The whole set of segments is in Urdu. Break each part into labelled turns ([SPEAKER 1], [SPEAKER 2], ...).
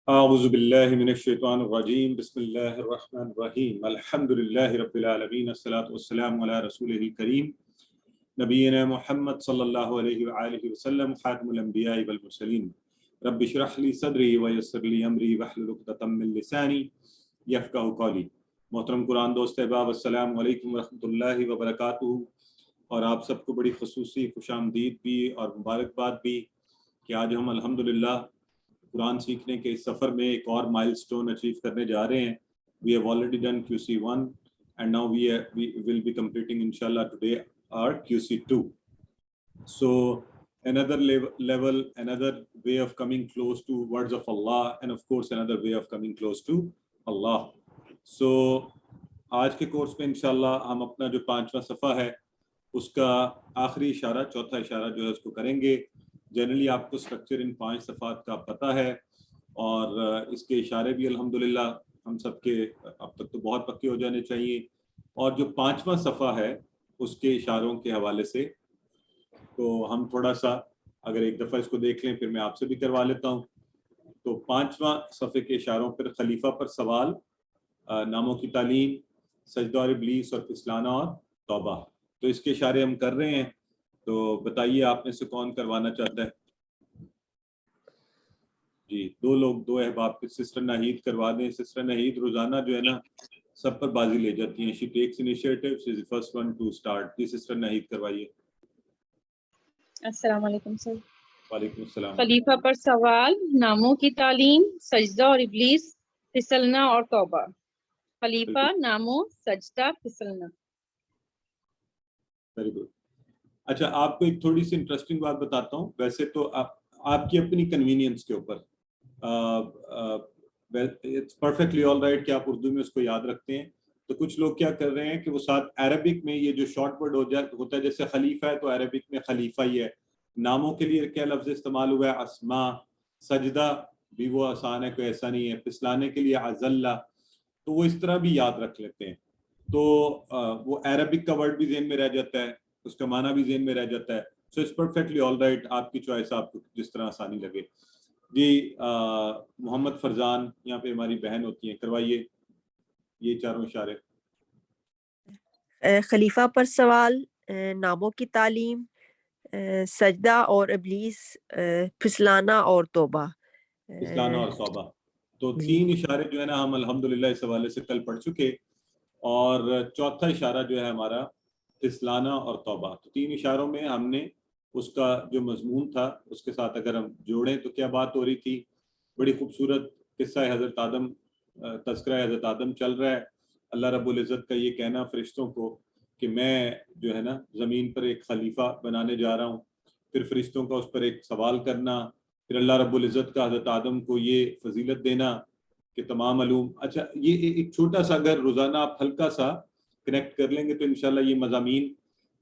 [SPEAKER 1] اعوذ باللہ من الشیطان الرجیم بسم اللہ الرحمن الرحیم الحمد للہ رب العالمین الصلاۃ والسلام علی رسولہ الکریم نبینا محمد صلی اللہ علیہ وآلہ وسلم خاتم الانبیاء والمرسلین رب اشرح لی صدری ویسر لی امری واحلل عقدۃ من لسانی یفقہوا قولی۔ محترم قرآن دوست احباب، السلام علیکم ورحمۃ اللہ وبرکاتہ، اور آپ سب کو بڑی خصوصی خوش آمدید بھی اور مبارکباد بھی کہ آج ہم الحمدللہ قرآن سیکھنے کے اس سفر میں ایک اور مائل سٹون اچیو کرنے جا رہے ہیں۔ We have already done QC1 and now we will be completing inshallah today our QC2. So another level, another way of coming close to words of Allah, and of course another way of coming close to Allah. So آج کے کورس میں انشاءاللہ ہم اپنا جو 5واں صفحہ ہے اس کا آخری اشارہ، چوتھا اشارہ جو ہے اس کو کریں گے۔ جنرلی آپ کو اسٹرکچر ان 5 صفحات کا پتہ ہے، اور اس کے اشارے بھی الحمدللہ ہم سب کے اب تک تو بہت پکے ہو جانے چاہیے، اور جو 5واں صفحہ ہے اس کے اشاروں کے حوالے سے تو ہم تھوڑا سا اگر ایک دفعہ اس کو دیکھ لیں، پھر میں آپ سے بھی کروا لیتا ہوں۔ تو 5واں صفحے کے اشاروں پر خلیفہ پر سوال، ناموں کی تعلیم، سجدہ اور ابلیس اور پھسلانا اور توبہ، تو اس کے اشارے ہم کر رہے ہیں۔ تو بتائیے آپ میں سے کون کروانا چاہتا ہے؟ جی، 2 لوگ، 2 احباب کے سسٹر ناہید کروا دیں۔ سسٹر ناہید روزانہ جو ہے نا سب پر بازی لے جاتی ہیں، she takes initiative, she is the first one to start. جی سسٹر ناہید کروائیے۔
[SPEAKER 2] السلام علیکم سر۔
[SPEAKER 1] وعلیکم السلام۔
[SPEAKER 2] خلیفہ پر سوال، ناموں کی تعلیم، سجدہ اور ابلیس، پھسلنا اور توبہ۔ خلیفہ، ناموں، سجدہ، پھسلنا۔
[SPEAKER 1] Very good. اچھا، آپ کو ایک تھوڑی سی انٹرسٹنگ بات بتاتا ہوں۔ ویسے تو آپ کی اپنی کنوینئنس کے اوپر اٹس پرفیکٹلی آل رائٹ کہ آپ اردو میں اس کو یاد رکھتے ہیں۔ تو کچھ لوگ کیا کر رہے ہیں کہ وہ ساتھ عربک میں یہ جو شارٹ ورڈ ہوتا ہے، جیسے خلیفہ ہے تو عربک میں خلیفہ ہی ہے۔ ناموں کے لیے کیا لفظ استعمال ہوا ہے؟ اسماء۔ سجدہ بھی وہ آسان ہے، کوئی ایسا نہیں ہے۔ پھسلانے کے لیے عزلہ، تو وہ اس طرح بھی یاد رکھ لیتے ہیں۔ تو وہ عربک کا ورڈ بھی ذہن میں رہ جاتا ہے، اس کا معنی بھی ذہن میں رہ جاتا ہے۔ So it's perfectly all right, آپ کی چوائس، آپ کو جس طرح آسانی لگے۔ جی محمد فرزان یہاں پہ ہماری بہن ہوتی ہیں، کروائیے یہ چاروں اشارے۔
[SPEAKER 3] خلیفہ پر سوال، ناموں کی تعلیم، سجدہ اور ابلیس، پھسلانا اور توبہ۔
[SPEAKER 1] پھسلانا اور توبہ، تو 3 اشارے جو ہے نا ہم الحمدللہ اس حوالے سے کل پڑھ چکے، اور چوتھا اشارہ جو ہے ہمارا پھسلانا اور توبہ۔ تو 3 اشاروں میں ہم نے اس کا جو مضمون تھا اس کے ساتھ اگر ہم جوڑیں تو کیا بات ہو رہی تھی؟ بڑی خوبصورت قصہ حضرت آدم، تذکرہ حضرت آدم چل رہا ہے۔ اللہ رب العزت کا یہ کہنا فرشتوں کو کہ میں جو ہے نا زمین پر ایک خلیفہ بنانے جا رہا ہوں، پھر فرشتوں کا اس پر ایک سوال کرنا، پھر اللہ رب العزت کا حضرت آدم کو یہ فضیلت دینا کہ تمام علوم۔ اچھا، یہ ایک چھوٹا سا اگر روزانہ آپ ہلکا سا کنیکٹ کر لیں گے تو انشاءاللہ یہ مضامین،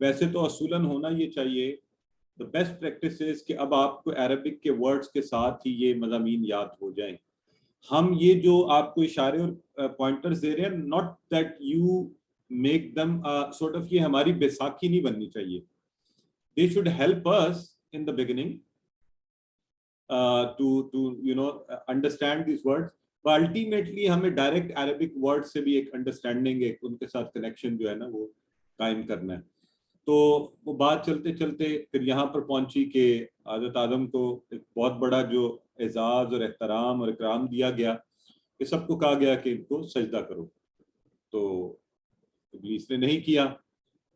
[SPEAKER 1] ویسے تو اصولاً ہونا یہ چاہیے، the best practice is کہ اب آپ کو عربک کے ورڈز کے ساتھ ہی یہ مضامین یاد ہو جائیں۔ ہم یہ جو آپ کو اشارے اور پوائنٹرز دے رہے ہیں، not that you make them sort of، یہ ہماری بیساکھی نہیں بننی چاہیے۔ they should help us in the beginning to you know understand these words، but ultimately ہمیں ڈائریکٹ عربک ورڈ سے بھی ایک انڈرسٹینڈنگ، ایک ان کے ساتھ کنیکشن جو ہے نا وہ قائم کرنا ہے۔ تو وہ بات چلتے چلتے پھر یہاں پر پہنچی کہ حضرت آدم کو ایک بہت بڑا جو اعزاز اور احترام اور اکرام دیا گیا کہ سب کو کہا گیا کہ ان کو سجدہ کرو، تو ابلیس نے نہیں کیا۔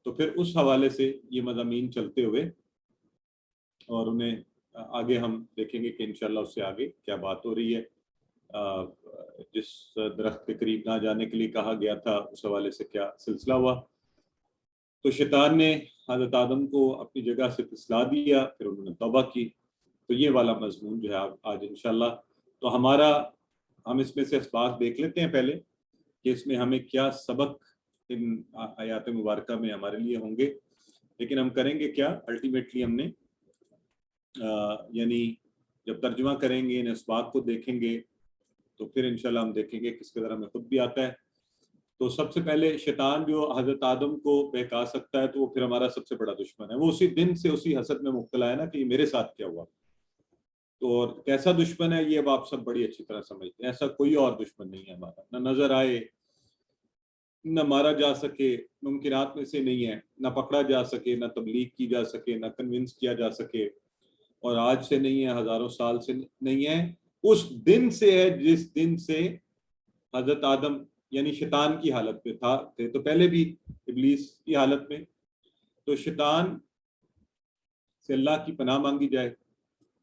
[SPEAKER 1] تو پھر اس حوالے سے یہ مضامین چلتے ہوئے، اور انہیں آگے ہم دیکھیں گے کہ انشاءاللہ اس سے آگے کیا بات ہو رہی ہے۔ جس درخت کے قریب نہ جانے کے لیے کہا گیا تھا اس حوالے سے کیا سلسلہ ہوا۔ تو شیطان نے حضرت آدم کو اپنی جگہ سے پھسلا دیا، پھر انہوں نے توبہ کی۔ تو یہ والا مضمون جو ہے آج انشاءاللہ، تو ہم اس میں سے اسباق دیکھ لیتے ہیں پہلے کہ اس میں ہمیں کیا سبق ان آیات مبارکہ میں ہمارے لیے ہوں گے۔ لیکن ہم کریں گے کیا؟ الٹیمیٹلی ہم نے یعنی جب ترجمہ کریں گے، ان اسباق کو دیکھیں گے، تو پھر انشاءاللہ ہم دیکھیں گے کس قدر ہمیں خود بھی آتا ہے۔ تو سب سے پہلے شیطان جو حضرت آدم کو بہکا سکتا ہے تو وہ پھر ہمارا سب سے بڑا دشمن ہے۔ وہ اسی دن سے اسی حسد میں مبتلا ہے نا کہ یہ میرے ساتھ کیا ہوا۔ تو اور کیسا دشمن ہے یہ اب آپ سب بڑی اچھی طرح سمجھتے ہیں. ایسا کوئی اور دشمن نہیں ہے ہمارا، نہ نظر آئے، نہ مارا جا سکے، ممکنات میں سے نہیں ہے، نہ پکڑا جا سکے، نہ تبلیغ کی جا سکے، نہ کنونس کیا جا سکے، اور آج سے نہیں ہے، ہزاروں سال سے نہیں ہے، اس دن سے ہے جس دن سے حضرت آدم یعنی شیطان کی حالت میں تھے، تو پہلے بھی ابلیس کی حالت میں. تو شیطان سے اللہ کی پناہ مانگی جائے،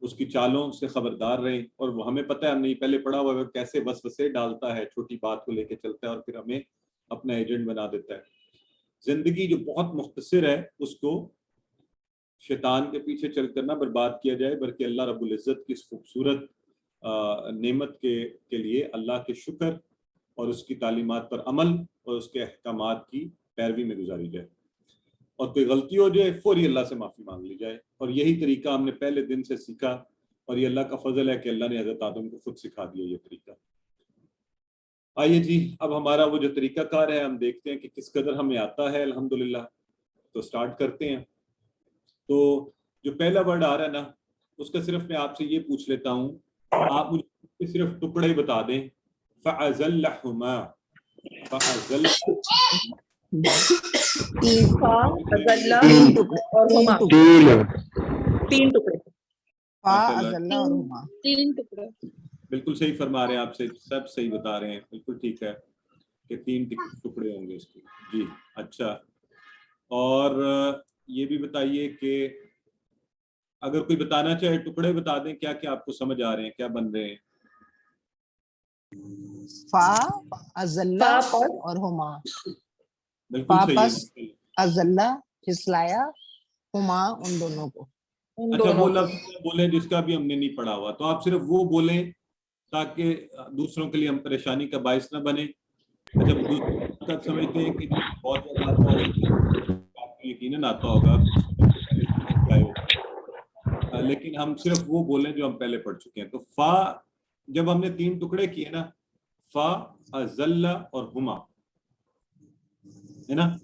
[SPEAKER 1] اس کی چالوں سے خبردار رہیں. اور وہ ہمیں پتہ ہے، ہم نے پہلے پڑھا ہوا ہے کیسے وسوسے ڈالتا ہے، چھوٹی بات کو لے کے چلتا ہے اور پھر ہمیں اپنا ایجنٹ بنا دیتا ہے. زندگی جو بہت مختصر ہے اس کو شیطان کے پیچھے چل کر نہ برباد کیا جائے، بلکہ اللہ رب العزت کی اس خوبصورت نعمت کے لیے اللہ کے شکر اور اس کی تعلیمات پر عمل اور اس کے احکامات کی پیروی میں گزاری جائے. اور کوئی غلطی ہو جائے فوری اللہ سے معافی مانگ لی جائے. اور یہی طریقہ ہم نے پہلے دن سے سیکھا، اور یہ اللہ کا فضل ہے کہ اللہ نے حضرت آدم کو خود سکھا دیا یہ طریقہ. آئیے جی، اب ہمارا وہ جو طریقہ کار ہے ہم دیکھتے ہیں کہ کس قدر ہمیں آتا ہے الحمدللہ. تو سٹارٹ کرتے ہیں. تو جو پہلا ورڈ آ رہا ہے نا، اس کا صرف میں آپ سے یہ پوچھ لیتا ہوں، آپ مجھے صرف ٹکڑے بتا دیں. فَأَزَلَّهُمَا
[SPEAKER 2] تین ٹکڑے.
[SPEAKER 1] بالکل صحیح فرما رہے ہیں آپ سے، سب صحیح بتا رہے ہیں، بالکل ٹھیک ہے کہ 3 ٹکڑے ہوں گے اس کے. جی اچھا. اور یہ بھی بتائیے کہ اگر کوئی بتانا چاہے ٹکڑے بتا دیں، کیا کیا آپ کو سمجھ آ رہے ہیں، کیا بن رہے ہیں؟
[SPEAKER 4] فا ازلہ اور ہما.
[SPEAKER 1] بالکل
[SPEAKER 4] فا
[SPEAKER 1] صحیح
[SPEAKER 4] پس
[SPEAKER 1] ہے.
[SPEAKER 4] ازلہ پھسلایا، ہما ان دونوں کو.
[SPEAKER 1] اچھا وہ لفظ بولیں جس کا بھی ہم نے نہیں پڑھا ہوا، تو آپ صرف وہ بولیں تاکہ دوسروں کے لیے ہم پریشانی کا باعث نہ بنے. اچھا دوسرے سمجھتے ہیں کہ بہت زیادہ آتا ہے، آپ کو یقیناً آتا ہوگا، لیکن ہم صرف وہ بولیں جو ہم پہلے پڑھ چکے ہیں. تو فا جب ہم نے 3 ٹکڑے کیے نا، فا ازلہ اور ہما، ہے نا.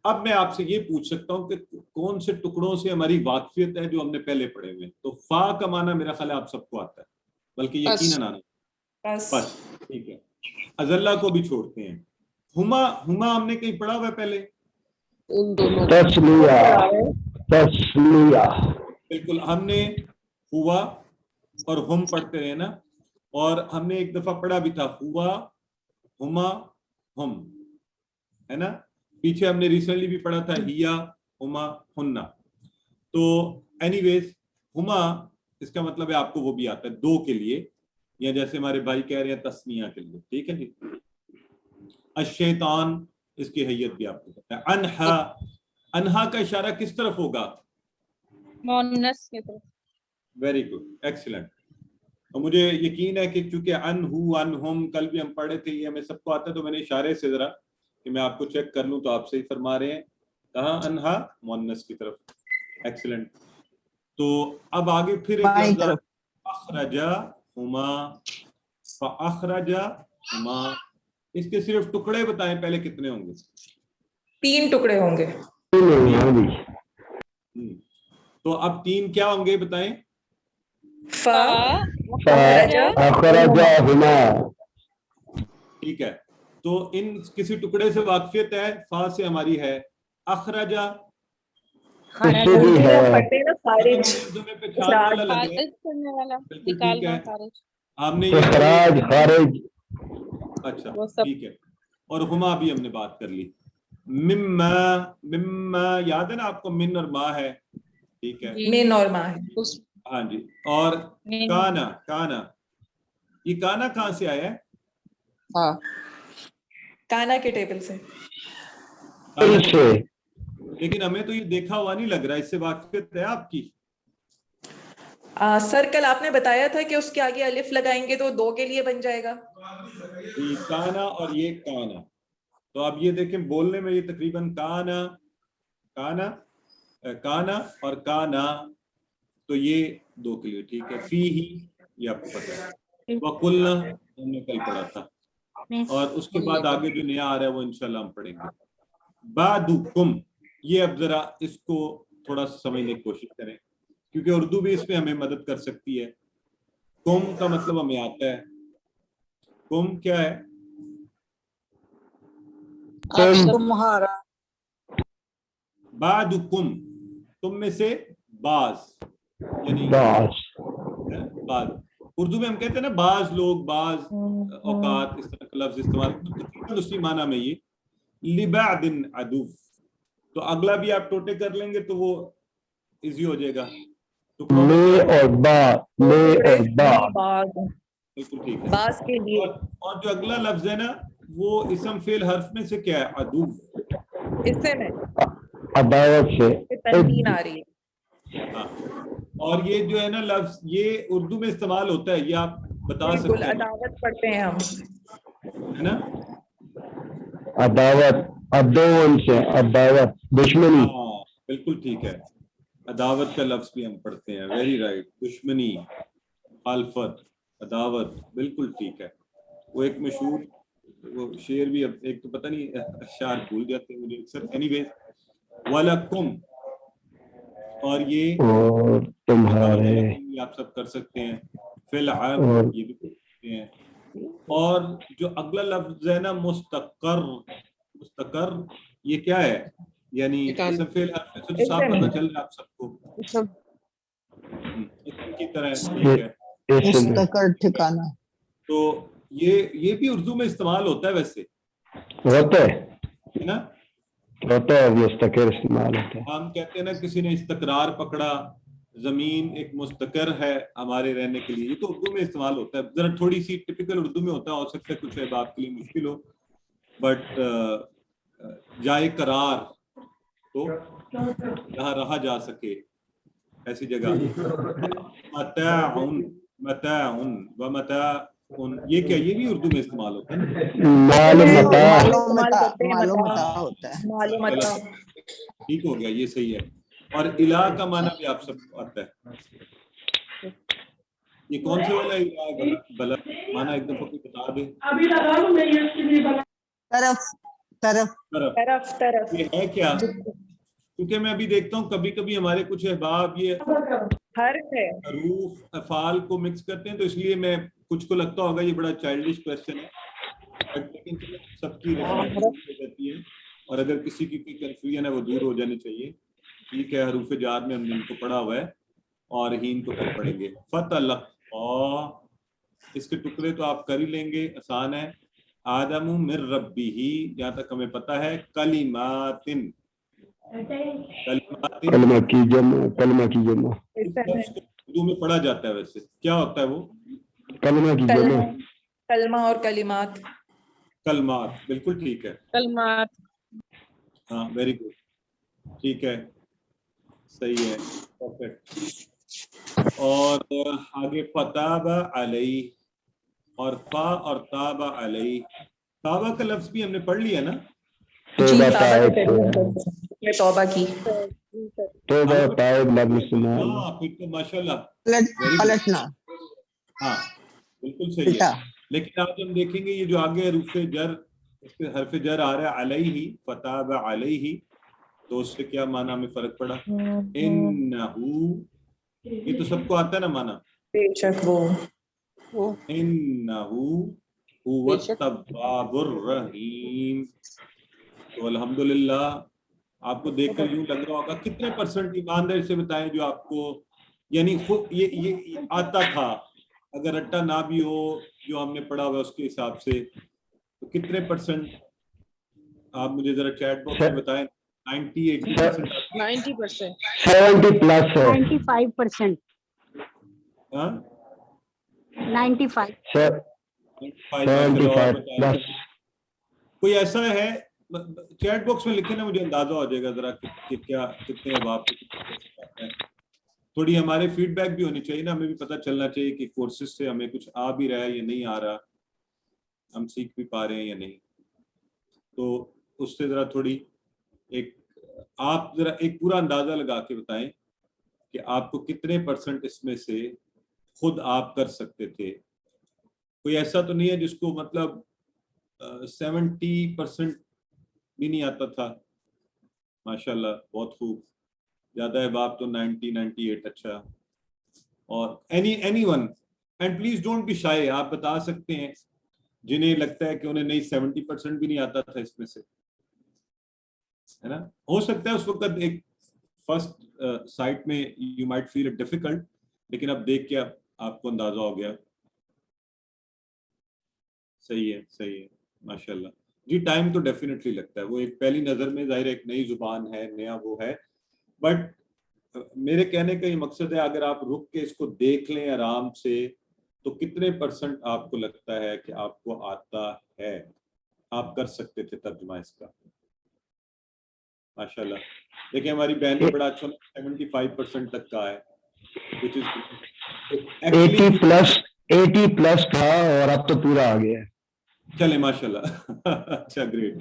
[SPEAKER 1] اب میں آپ سے یہ پوچھ سکتا ہوں کہ کون سے ٹکڑوں سے ہماری واقفیت ہے جو ہم نے پہلے پڑھے ہوئے. تو فا کا معنی میرا خیال ہے آپ سب کو آتا ہے، بلکہ یقیناً آنا. بس ٹھیک ہے، ازلہ کو بھی چھوڑتے ہیں. ہما ہم نے کہیں پڑھا ہوا ہے پہلے؟ بالکل، ہم نے ہوا اور ہم پڑھتے رہے نا. اور ہم نے ایک دفعہ پڑھا بھی تھا ہوا ہما ہم، ہے نا. پیچھے ہم نے ریسنٹلی بھی پڑھا تھا ہیا ہما ہننا. تو اینی ویز ہما اس کا مطلب ہے آپ کو وہ بھی آتا ہے 2 کے لیے، یا جیسے ہمارے بھائی کہہ رہے ہیں تسنیہ کے لیے. ٹھیک ہے جی. الشیطان اس کی حیت بھی آپ کو پتا ہے. انہا، انہا کا اشارہ کس طرف ہوگا؟
[SPEAKER 2] مؤنث کی طرف.
[SPEAKER 1] Very good, excellent. اور مجھے یقین ہے کہ چونکہ انہو انہم کل بھی ہم پڑھے تھے، یہ ہمیں سب کو آتا ہے، تو میں نے اشارے سے ذرا کہ میں آپ کو چیک کر لوں تو آپ صحیح فرما رہے ہیں. کہاں؟ انہا مؤنث کی طرف. ایکسیلنٹ. تو اب آگے پھر ایک لفظ اخرجا ہما، فاخرجا ہما. اس کے صرف ٹکڑے بتائیں پہلے کتنے ہوں گے؟
[SPEAKER 5] 3 ٹکڑے ہوں گے.
[SPEAKER 1] تو اب 3 کیا ہوں گے بتائیں؟
[SPEAKER 5] فا اخرجا
[SPEAKER 6] ہما.
[SPEAKER 1] ٹھیک ہے. تو ان کسی ٹکڑے سے واقفیت ہے؟ فا سے ہماری ہے. اخرجا پہچان والا لگے.
[SPEAKER 2] خارج کرنے والا،
[SPEAKER 1] بالکل ٹھیک
[SPEAKER 2] نکالنا،
[SPEAKER 1] ہے.
[SPEAKER 2] خارج.
[SPEAKER 1] ہم نے
[SPEAKER 6] اخراج، خارج.
[SPEAKER 1] اچھا
[SPEAKER 2] وہ سب.
[SPEAKER 1] ٹھیک ہے. اور ہما بھی ہم نے بات کر لی. مما یاد ہے نا آپ کو، من اور ما ہے. ٹھیک ہے.
[SPEAKER 5] من اور ما ہے.
[SPEAKER 1] ہاں جی. اور کانا، کانا، یہ کانا کہاں سے آیا ہے؟
[SPEAKER 4] ہاں
[SPEAKER 5] کانا کے ٹیبل سے.
[SPEAKER 1] لیکن ہمیں تو یہ دیکھا ہوا نہیں لگ رہا، اس سے واقفیت ہے آپ کی؟
[SPEAKER 5] سر کل آپ نے بتایا تھا کہ اس کے آگے الف لگائیں گے تو 2 کے لیے بن جائے گا.
[SPEAKER 1] کانا اور یہ کانا. تو آپ یہ دیکھیں بولنے میں یہ تقریباً کانا، کانا، کانا اور کانا، تو یہ 2 کے لیے. ٹھیک ہے. فی ہی، یہ آپ کو پتہ ہے. وَقُلْنَا ہم نے کل پڑھا تھا. اور اس کے بعد آگے جو نیا آ رہا ہے وہ انشاءاللہ ہم پڑھیں گے. بعدکم، یہ اب ذرا اس کو تھوڑا سا سمجھنے کی کوشش کریں، کیونکہ اردو بھی اس میں ہمیں مدد کر سکتی ہے. کم کا مطلب ہمیں آتا ہے. کم کیا ہے؟
[SPEAKER 4] تمہارا.
[SPEAKER 1] بعدکم تم میں سے بعض، یعنی بعض. اردو میں ہم کہتے ہیں نا بعض لوگ بعض اوقات اس طرح کا لفظ استعمال، تقریباً اسی معنی میں یہ لبعض عدو. تو اگلا بھی آپ ٹوٹے کر لیں گے تو وہ ایزی ہو جائے گا. بالکل ٹھیک ہے.
[SPEAKER 5] بعض کے لیے
[SPEAKER 1] اور جو اگلا لفظ ہے نا وہ اسم فعل حرف میں سے کیا ہے؟ عدو.
[SPEAKER 5] اس سے میں
[SPEAKER 6] عداوت سے
[SPEAKER 5] تنوین آ رہی ہے.
[SPEAKER 1] ہاں. اور یہ جو ہے نا لفظ یہ اردو میں استعمال ہوتا ہے، یہ آپ بتا
[SPEAKER 5] بالکل
[SPEAKER 1] سکتے ہیں
[SPEAKER 5] عداوت پڑھتے ہیں ہم.
[SPEAKER 1] ہے نا.
[SPEAKER 6] عداوت عدوان سے عداوت دشمنی.
[SPEAKER 1] ہاں بالکل ٹھیک ہے. عداوت کا لفظ بھی ہم پڑھتے ہیں. Very right. دشمنی، مخالفت، عداوت، بالکل ٹھیک ہے. وہ ایک مشہور وہ شعر بھی، اب ایک تو پتہ نہیں اشعار بھول جاتے ہیں مجھے اکثر. اینی ویز وَلَكُمْ، اور یہ
[SPEAKER 6] اور تمہارے،
[SPEAKER 1] یہ آپ سب کر سکتے ہیں. فی العام یہ بھی کر سکتے ہیں. اور جو اگلا لفظ ہے نا مستقر، مستقر یہ کیا ہے؟ یعنی اسم فعل حرف سے تو صاف پتہ چل رہا ہے آپ سب کو اسم کی طرح. ٹھیک ہے.
[SPEAKER 4] مستقر ٹھکانہ.
[SPEAKER 1] تو یہ بھی اردو میں استعمال ہوتا ہے ویسے،
[SPEAKER 6] ہوتا ہے
[SPEAKER 1] ہے نا.
[SPEAKER 6] ہوتا ہے مستقر استعمال ہوتا ہے.
[SPEAKER 1] ہم کہتے ہیں نا کسی نے استقرار پکڑا، زمین ایک مستقر ہے ہمارے رہنے کے لیے. یہ تو اردو میں استعمال ہوتا ہے. ذرا تھوڑی سی ٹپیکل اردو میں ہوتا ہے، ہو سکتا ہے کچھ ہے آپ کے لیے مشکل ہو، بٹ جائے قرار تو جہاں رہا جا سکے ایسی جگہ. متاعن، متاعن ومتاعن، یہ کیا؟ یہ بھی اردو میں استعمال ہوتا ہے نا.
[SPEAKER 4] معلومتا ہوتا ہے.
[SPEAKER 5] معلومات
[SPEAKER 1] ٹھیک ہو گیا، یہ صحیح ہے. اور الہ کا معنی بھی آپ سب کو آتا ہے. یہ کون سے والا الہ ہے؟ بلا معنی ایک دفعہ کوئی بتا دے.
[SPEAKER 4] طرف طرف
[SPEAKER 5] طرف طرف
[SPEAKER 1] یہ ہے کیا؟ کیونکہ میں ابھی دیکھتا ہوں کبھی کبھی ہمارے کچھ احباب یہ
[SPEAKER 5] حرف ہے.
[SPEAKER 1] حروف افعال کو مکس کرتے ہیں، تو اس لیے میں کچھ کو لگتا ہوگا یہ بڑا چائلڈش کویسچن ہے، لیکن سب کی ریسپانس ہو جاتی ہے. اور اگر کسی کی کوئی کنفیوژن ہے وہ دور ہو جانی چاہیے. ٹھیک ہے. حروف جار میں ہم نے ان کو پڑھا ہوا ہے اور ہین کو پھر پڑھیں گے. فتلقا، اس کے ٹکڑے تو آپ کر ہی لیں گے، آسان ہے. آدم من ربہ، جہاں تک ہمیں پتہ ہے کلمات،
[SPEAKER 6] کلمہ کی جمع، کلمہ کی جمع،
[SPEAKER 1] اردو میں پڑھا جاتا ہے. ویسے کیا ہوتا ہے وہ؟
[SPEAKER 6] کلمہ کی جمع.
[SPEAKER 5] کلمہ اور کلمات.
[SPEAKER 1] کلمات، بالکل ٹھیک ہے.
[SPEAKER 2] کلمات.
[SPEAKER 1] ہاں ویری گڈ. ٹھیک ہے، صحیح ہے، پرفیکٹ. اور آگے فتاب علیہ، اور فا اور تاب علیہ. تابہ کا لفظ بھی ہم نے پڑھ لیا نا.
[SPEAKER 5] جی
[SPEAKER 6] تائب
[SPEAKER 5] نے توبہ کی.
[SPEAKER 6] توبہ تائب لفظ استعمال.
[SPEAKER 1] ہاں پھر تو ماشاءاللہ
[SPEAKER 4] پلٹنا.
[SPEAKER 1] ہاں بالکل صحیح ہے. لیکن آج ہم دیکھیں گے یہ جو آگے حروف جر، اس پہ حرف جر آ رہا ہے علیہ، فتاب علیہ، تو اس سے کیا معنی ہمیں فرق پڑا؟ انہو، یہ تو سب کو آتا ہے نا معنی.
[SPEAKER 5] بے شک وہ
[SPEAKER 1] انہو هو التواب الرحیم. تو الحمدللہ آپ کو دیکھ کر یوں لگ رہا ہوگا کتنے پرسنٹ ایمانداری سے بتائیں جو آپ کو یعنی خود یہ آتا تھا، اگر رٹا نہ بھی ہو جو ہم نے پڑھا ہوا اس کے حساب سے، تو کتنے پرسنٹ آپ مجھے ذرا چیٹ باکس میں بتائیں. 90-80%.
[SPEAKER 2] 90%.
[SPEAKER 6] 70 پلس ہے.
[SPEAKER 7] 95%.
[SPEAKER 1] ہاں
[SPEAKER 7] 95.
[SPEAKER 6] 75 پلس.
[SPEAKER 1] کوئی ایسا ہے چیٹ باکس میں لکھیں نا، مجھے اندازہ ہو جائے گا ذرا کہ کیا کتنے احباب کو. تھوڑی ہمارے فیڈ بیک بھی ہونی چاہیے نا، ہمیں بھی پتہ چلنا چاہیے کہ کورسز سے ہمیں کچھ آ بھی رہا ہے یا نہیں آ رہا، ہم سیکھ بھی پا رہے ہیں یا نہیں. تو اس سے ذرا تھوڑی آپ ذرا ایک پورا اندازہ لگا کے بتائیں کہ آپ کو کتنے پرسنٹ اس میں سے خود آپ کر سکتے تھے. کوئی ایسا تو نہیں ہے جس کو مطلب 70% بھی نہیں آتا تھا؟ ماشاءاللہ بہت خوب. زیادہ احباب تو 90-98. اچھا. اور anyone and please don't be shy. آپ بتا سکتے ہیں جنہیں لگتا ہے کہ انہیں نہیں 70% بھی نہیں آتا تھا اس میں سے, ہے نا. ہو سکتا ہے اس وقت ایک فرسٹ سائٹ میں you might feel it difficult, لیکن اب دیکھ کے آپ کو اندازہ ہو گیا. صحیح ہے ماشاءاللہ جی. ٹائم تو ڈیفینیٹلی لگتا ہے, وہ ایک پہلی نظر میں ظاہر ایک نئی زبان ہے, نیا وہ ہے, بٹ میرے کہنے کا یہ مقصد ہے اگر آپ رک کے اس کو دیکھ لیں آرام سے تو کتنے % آپ کو لگتا ہے کہ آپ کو آتا ہے, آپ کر سکتے تھے ترجمہ اس کا. ماشاءاللہ دیکھیں ہماری بہن نے بڑا اچھا 75% تک کا ہے, which is
[SPEAKER 6] 80+ تھا اور اب تو پورا آ گیا ہے.
[SPEAKER 1] چلے ماشاءاللہ اچھا گریٹ.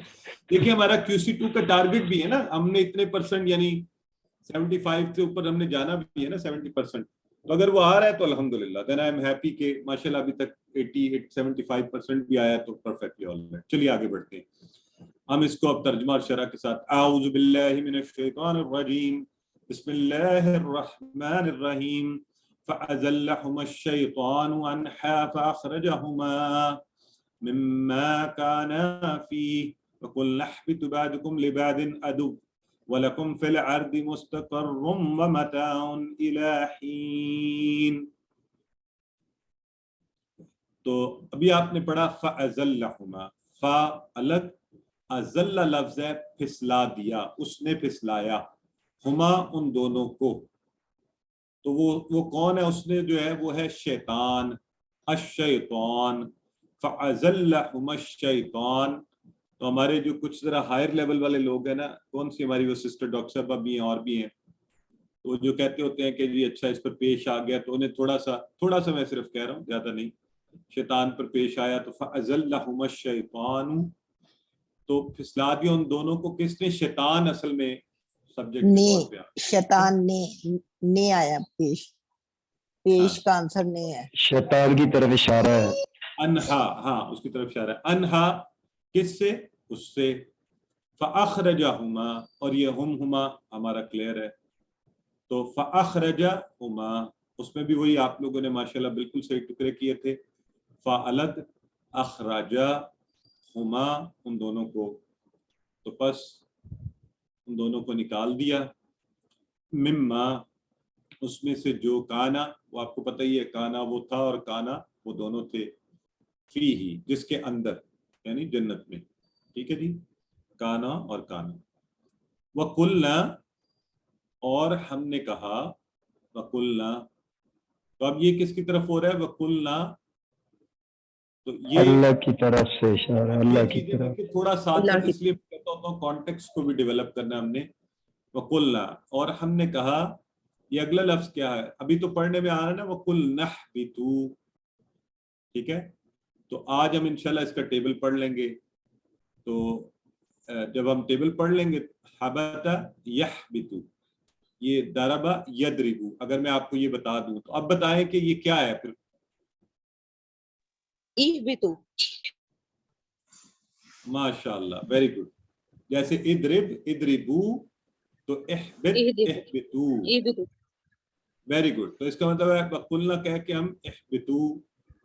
[SPEAKER 1] دیکھیں ہمارا QC2 کا ٹارگٹ بھی ہے نا, ہم نے اتنے % یعنی 75 سے اوپر ہم نے جانا بھی ہے نا 70%. تو اگر وہ آ رہا ہے تو الحمدللہ دین آئی ایم ہیپی کہ ماشاءاللہ ابھی تک 75% بھی آیا تو پرفیکٹلی آل رائٹ. چلیے آگے بڑھتے ہیں. ہم اس کو اب ترجمہ اور شرح کے ساتھ اعوذ باللہ من الشیطان الرجیم بسم اللہ الرحمن الرحیم فأزلهما الشیطان عنها فأخرجهما مما كانا فيه وقلنا اهبطوا بعضكم لبعض عدو وَلَكُمْ فِي الْأَرْضِ مُسْتَقَرٌّ وَمَتَاعٌ إِلَىٰ حِينٍ. تو ابھی آپ نے پڑھا فَأَزَلَّهُمَا, فا الگ, ازل لفظ ہے پھسلا دیا, اس نے پھسلایا, ہما ان دونوں کو. تو وہ کون ہے, اس نے جو ہے وہ ہے شیطان, الشیطان. فَأَزَلَّهُمَا الشَّيْطَانُ. تو ہمارے جو کچھ ذرا ہائر لیول والے لوگ ہیں نا, کون سی ہماری وہ سسٹر ڈاکٹر صاحبہ بھی ہیں اور بھی ہیں, تو جو کہتے ہوتے ہیں کہ جی اچھا اس پر پیش آ گیا, تو انہیں تھوڑا سا میں صرف کہہ رہا ہوں, زیادہ نہیں, شیطان پر پیش آیا تو فَأَزَلَّهُمَا الشَّيْطَانُ, تو پھسلا دیا ان دونوں کو. کس نے؟ شیطان. اصل میں سبجیکٹ کے طور پہ
[SPEAKER 4] شیطان نے آیا پیش کا آنسر نہیں ہے,
[SPEAKER 6] شیطان کی طرف اشارہ ہے.
[SPEAKER 1] انہا, ہاں اس کی طرف اشارہ ہے. انہا کس سے؟ اس سے. فَأَخْرَجَهُمَا, اور یہ ہما ہمارا کلیئر ہے, تو فَأَخْرَجَهُمَا اس میں بھی وہی آپ لوگوں نے ماشاءاللہ بالکل صحیح ٹکڑے کیے تھے. فَأَلَدْ أَخْرَجَهُمَا ان دونوں کو, تو پس ان دونوں کو نکال دیا. مما اس میں سے جو کانا, وہ آپ کو پتہ ہی ہے کانا وہ تھا اور کانا وہ دونوں تھے, فی ہی جس کے اندر یعنی جنت میں. ٹھیک ہے جی, کانا اور کانا. وَقُلْنَا اور ہم نے کہا, وَقُلْنَا تو اب یہ کس کی طرف ہو رہا ہے؟ وَقُلْنَا تو یہ
[SPEAKER 6] اللہ کی طرف سے اشارہ, اللہ کی طرف.
[SPEAKER 1] تھوڑا ساتھ اس لیے کہتا ہوں کانٹیکسٹ کو بھی ڈیولپ کرنا ہم نے. وَقُلْنَا اور ہم نے کہا, یہ اگلا لفظ کیا ہے ابھی تو پڑھنے میں آ رہا ہے نا, وَقُلْنَا اهْبِطُوا. ٹھیک ہے, تو آج ہم انشاءاللہ اس کا ٹیبل پڑھ لیں گے. تو جب ہم ٹیبل پڑھ لیں گے, حبتا یحبتو, یہ ضربا یضربو, اگر میں آپ کو یہ بتا دوں تو اب بتائیں کہ یہ کیا ہے پھر.
[SPEAKER 2] اہبطوا,
[SPEAKER 1] ماشاءاللہ ویری گڈ. جیسے اضرب اضربو, تو احبط احبتو, ویری گڈ. تو اس کا مطلب ہے قلنا کہہ کے ہم احبتو,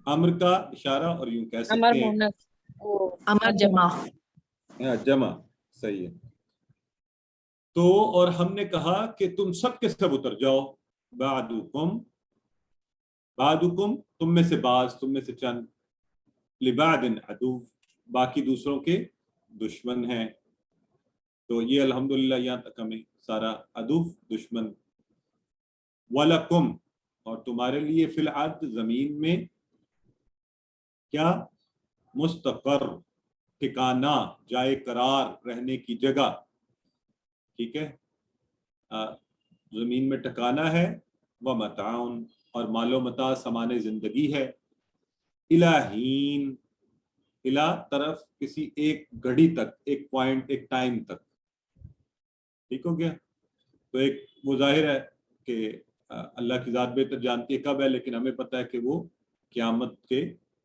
[SPEAKER 1] امر کا اشارہ, اور یوں کہہ سکتے ہیں
[SPEAKER 5] امر جمع.
[SPEAKER 1] جمع, صحیح ہے. تو اور ہم نے کہا کہ تم سب کے سب اتر جاؤ. بعدکم, بعدکم تم میں سے بعض, تم میں سے چند, لبعض عدو باقی دوسروں کے دشمن ہیں. تو یہ الحمدللہ یہاں تک ہمیں سارا عدو دشمن. وَلَكُمْ اور تمہارے لیے فی الارض زمین میں کیا؟ مستقر ٹھکانہ, جائے قرار, رہنے کی جگہ. ٹھیک ہے, زمین میں ٹھکانہ ہے. وَمَتَاعٌ اور مال و متاع سامان زندگی ہے. إِلَىٰ حِينٍ الہ طرف کسی ایک گھڑی تک, ایک پوائنٹ, ایک ٹائم تک. ٹھیک ہو گیا. تو ایک وہ ظاہر ہے کہ اللہ کی ذات بہتر جانتی ہے کب ہے, لیکن ہمیں پتہ ہے کہ وہ قیامت کے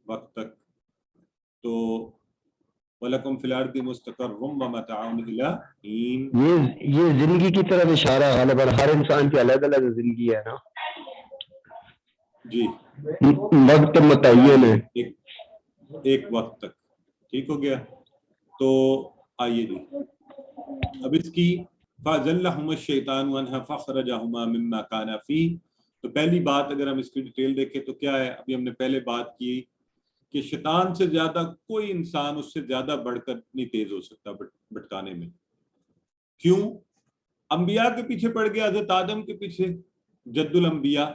[SPEAKER 1] وقت تک. تو وَلَكُمْ فِي الْأَرْضِ مُسْتَقَرٌّ وَمَتَاعٌ إِلَىٰ حِينٍ.
[SPEAKER 6] یہ زندگی کی طرف اشارہ ہے, غالباً ہر انسان کی الگ الگ زندگی ہے نا.
[SPEAKER 1] جی
[SPEAKER 6] وقت متعین ہے.
[SPEAKER 1] ایک وقت تک. ٹھیک ہو گیا. تو آئیے جی اب اس کی فَأَزَلَّهُمَا الشَّيْطَانُ عَنْهَا فَأَخْرَجَهُمَا مِمَّا كَانَا فِيهِ. تو پہلی بات اگر ہم اس کی ڈیٹیل دیکھیں تو کیا ہے؟ ابھی ہم نے پہلے بات کی کہ شیطان سے زیادہ کوئی انسان اس سے زیادہ بڑھ کر نہیں تیز ہو سکتا بھٹکانے میں. کیوں؟ انبیاء کے پیچھے پڑ گیا، حضرت آدم کے پیچھے جد الانبیاء،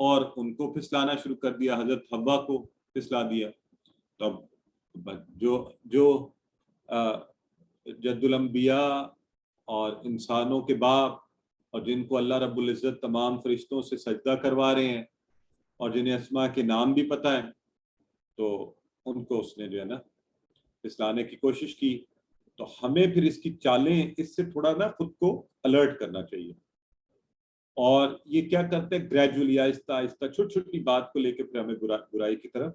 [SPEAKER 1] اور ان کو پھسلانا شروع کر دیا، حضرت حوا کو پھسلا دیا. تب جو جد الانبیاء اور انسانوں کے باپ، اور جن کو اللہ رب العزت تمام فرشتوں سے سجدہ کروا رہے ہیں اور جنہیں اسماء کے نام بھی پتہ ہیں، تو ان کو اس نے جو ہے نا پھسلانے کی کوشش کی. تو ہمیں پھر اس کی چالیں، اس سے تھوڑا نا خود کو الرٹ کرنا چاہیے. اور یہ کیا کرتے ہیں؟ گریجولی، آہستہ آہستہ، چھوٹی چھوٹی بات کو لے کے پھر ہمیں برائی کی طرف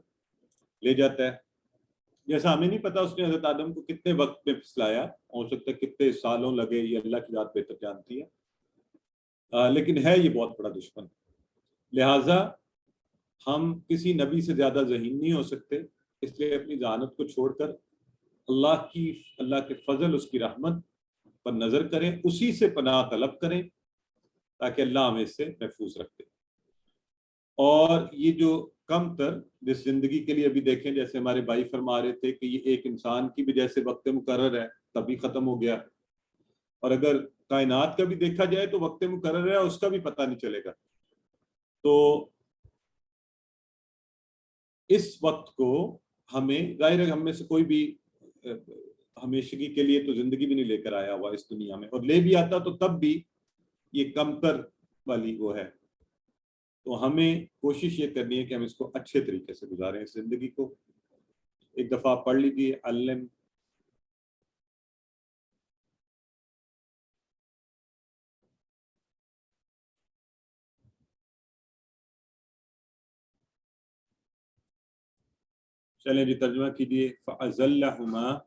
[SPEAKER 1] لے جاتا ہے. جیسا ہمیں نہیں پتا اس نے حضرت آدم کو کتنے وقت میں پھسلایا، ہو سکتا ہے کتنے سالوں لگے، یہ اللہ کی ذات بہتر جانتی ہے. لیکن ہے یہ بہت بڑا دشمن. لہٰذا ہم کسی نبی سے زیادہ ذہین نہیں ہو سکتے، اس لیے اپنی ذہانت کو چھوڑ کر اللہ کے فضل، اس کی رحمت پر نظر کریں، اسی سے پناہ طلب کریں تاکہ اللہ ہمیں اس سے محفوظ رکھے. اور یہ جو کم تر جس زندگی کے لیے ابھی دیکھیں، جیسے ہمارے بھائی فرما رہے تھے کہ یہ ایک انسان کی بھی جیسے وقت مقرر ہے تبھی ختم ہو گیا، اور اگر کائنات کا بھی دیکھا جائے تو وقت مقرر ہے، اس کا بھی پتہ نہیں چلے گا. تو اس وقت کو ہمیں، ظاہر ہے ہم میں سے کوئی بھی ہمیشگی کے لیے تو زندگی بھی نہیں لے کر آیا ہوا اس دنیا میں، اور لے بھی آتا تو تب بھی یہ کم تر والی وہ ہے. تو ہمیں کوشش یہ کرنی ہے کہ ہم اس کو اچھے طریقے سے گزاریں اس زندگی کو. ایک دفعہ پڑھ لیجیے علم. چلیں جی ترجمہ کیجیے. فَأَزَلَّهُمَا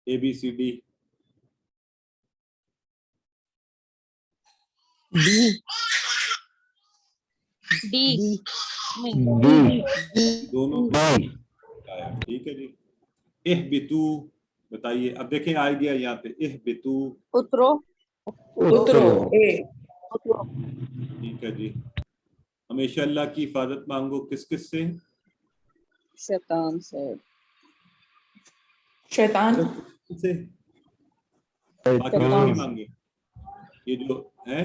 [SPEAKER 1] ABCD
[SPEAKER 2] ڈی
[SPEAKER 1] دونوں. ٹھیک ہے جی. اہبتو بتائیے. اب دیکھیں آئے گیا یہاں پہ اہبتو.
[SPEAKER 2] اترو.
[SPEAKER 1] ٹھیک ہے جی. ہمیشہ اللہ کی حفاظت مانگو. کس کس سے؟
[SPEAKER 2] شیطان سے.
[SPEAKER 5] شیطان
[SPEAKER 1] سے. باقی سے نہیں مانگے. یہ جو ہے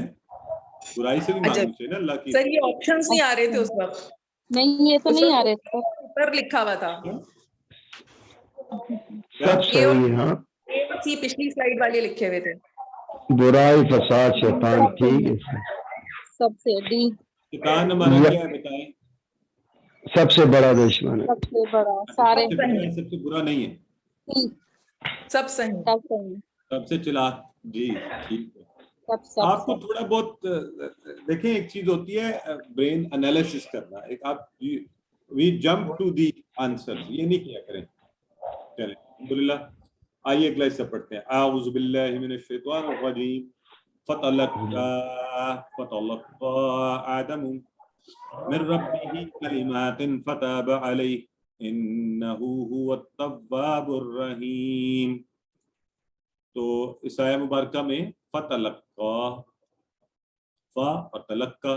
[SPEAKER 1] برائی سے بھی مانگنی چاہیے نا اللہ کی.
[SPEAKER 5] سر یہ آپشنز نہیں آ رہے تھے اس وقت.
[SPEAKER 2] نہیں، یہ تو نہیں آ رہے تھے.
[SPEAKER 5] اوپر لکھا ہوا تھا.
[SPEAKER 6] سب صحیح. ہاں
[SPEAKER 5] یہ پچھلی سلائیڈ والے لکھے ہوئے تھے.
[SPEAKER 6] برائی، فساد، شیطان. ٹھیک ہے.
[SPEAKER 2] سب سے ڈی.
[SPEAKER 1] شیطان ہمارا کیا ہے بتائیں؟
[SPEAKER 6] سب سے بڑا دشمن ہے.
[SPEAKER 2] سب سے بڑا. سارے
[SPEAKER 1] سب سے برا نہیں ہے.
[SPEAKER 5] سب صحیح.
[SPEAKER 2] سب صحیح.
[SPEAKER 1] سب سے چلاک. جی ٹھیک ہے.
[SPEAKER 2] سب
[SPEAKER 1] آپ کو تھوڑا بہت دیکھیں، ایک چیز ہوتی ہے برین انالیسس کرنا. ایک آپ we jump to the answer, یہ نہیں کیا کریں. چلیں الحمدللہ. آئیے اگلا حصہ پڑھتے ہیں. اعوذ باللہ من الشیطان الرجیم. فتلقى آدم من ربه كلمات فتاب عليه إنه هو التواب الرحیم. تو اس آیہ مبارکہ میں فتلقى، فا اور تلقى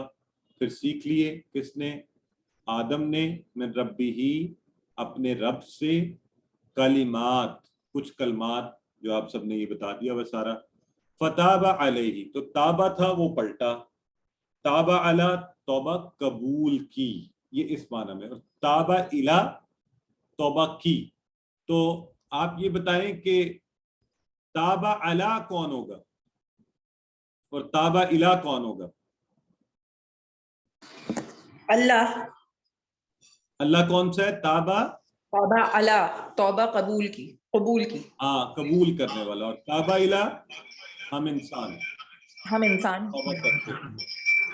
[SPEAKER 1] پھر سیکھ لیے. کس نے؟ آدم نے. من ربه اپنے رب سے. کلمات کچھ کلمات جو آپ سب نے یہ بتا دیا وہ سارا. فتاب علیہ تو تابہ تھا وہ پلٹا. تابہ علی توبہ قبول کی، یہ اس معنی میں. اور تابہ الی توبہ کی. تو آپ یہ بتائیں کہ تابہ علی کون ہوگا اور تابہ الی کون ہوگا؟
[SPEAKER 5] اللہ.
[SPEAKER 1] اللہ کون سا ہے؟ تابہ
[SPEAKER 5] توبہ علی، توبہ قبول کی، قبول کی.
[SPEAKER 1] ہاں قبول کرنے والا. اور تابہ الی ہم انسان،
[SPEAKER 5] ہم انسان.
[SPEAKER 1] توبہ کرتے ہیں.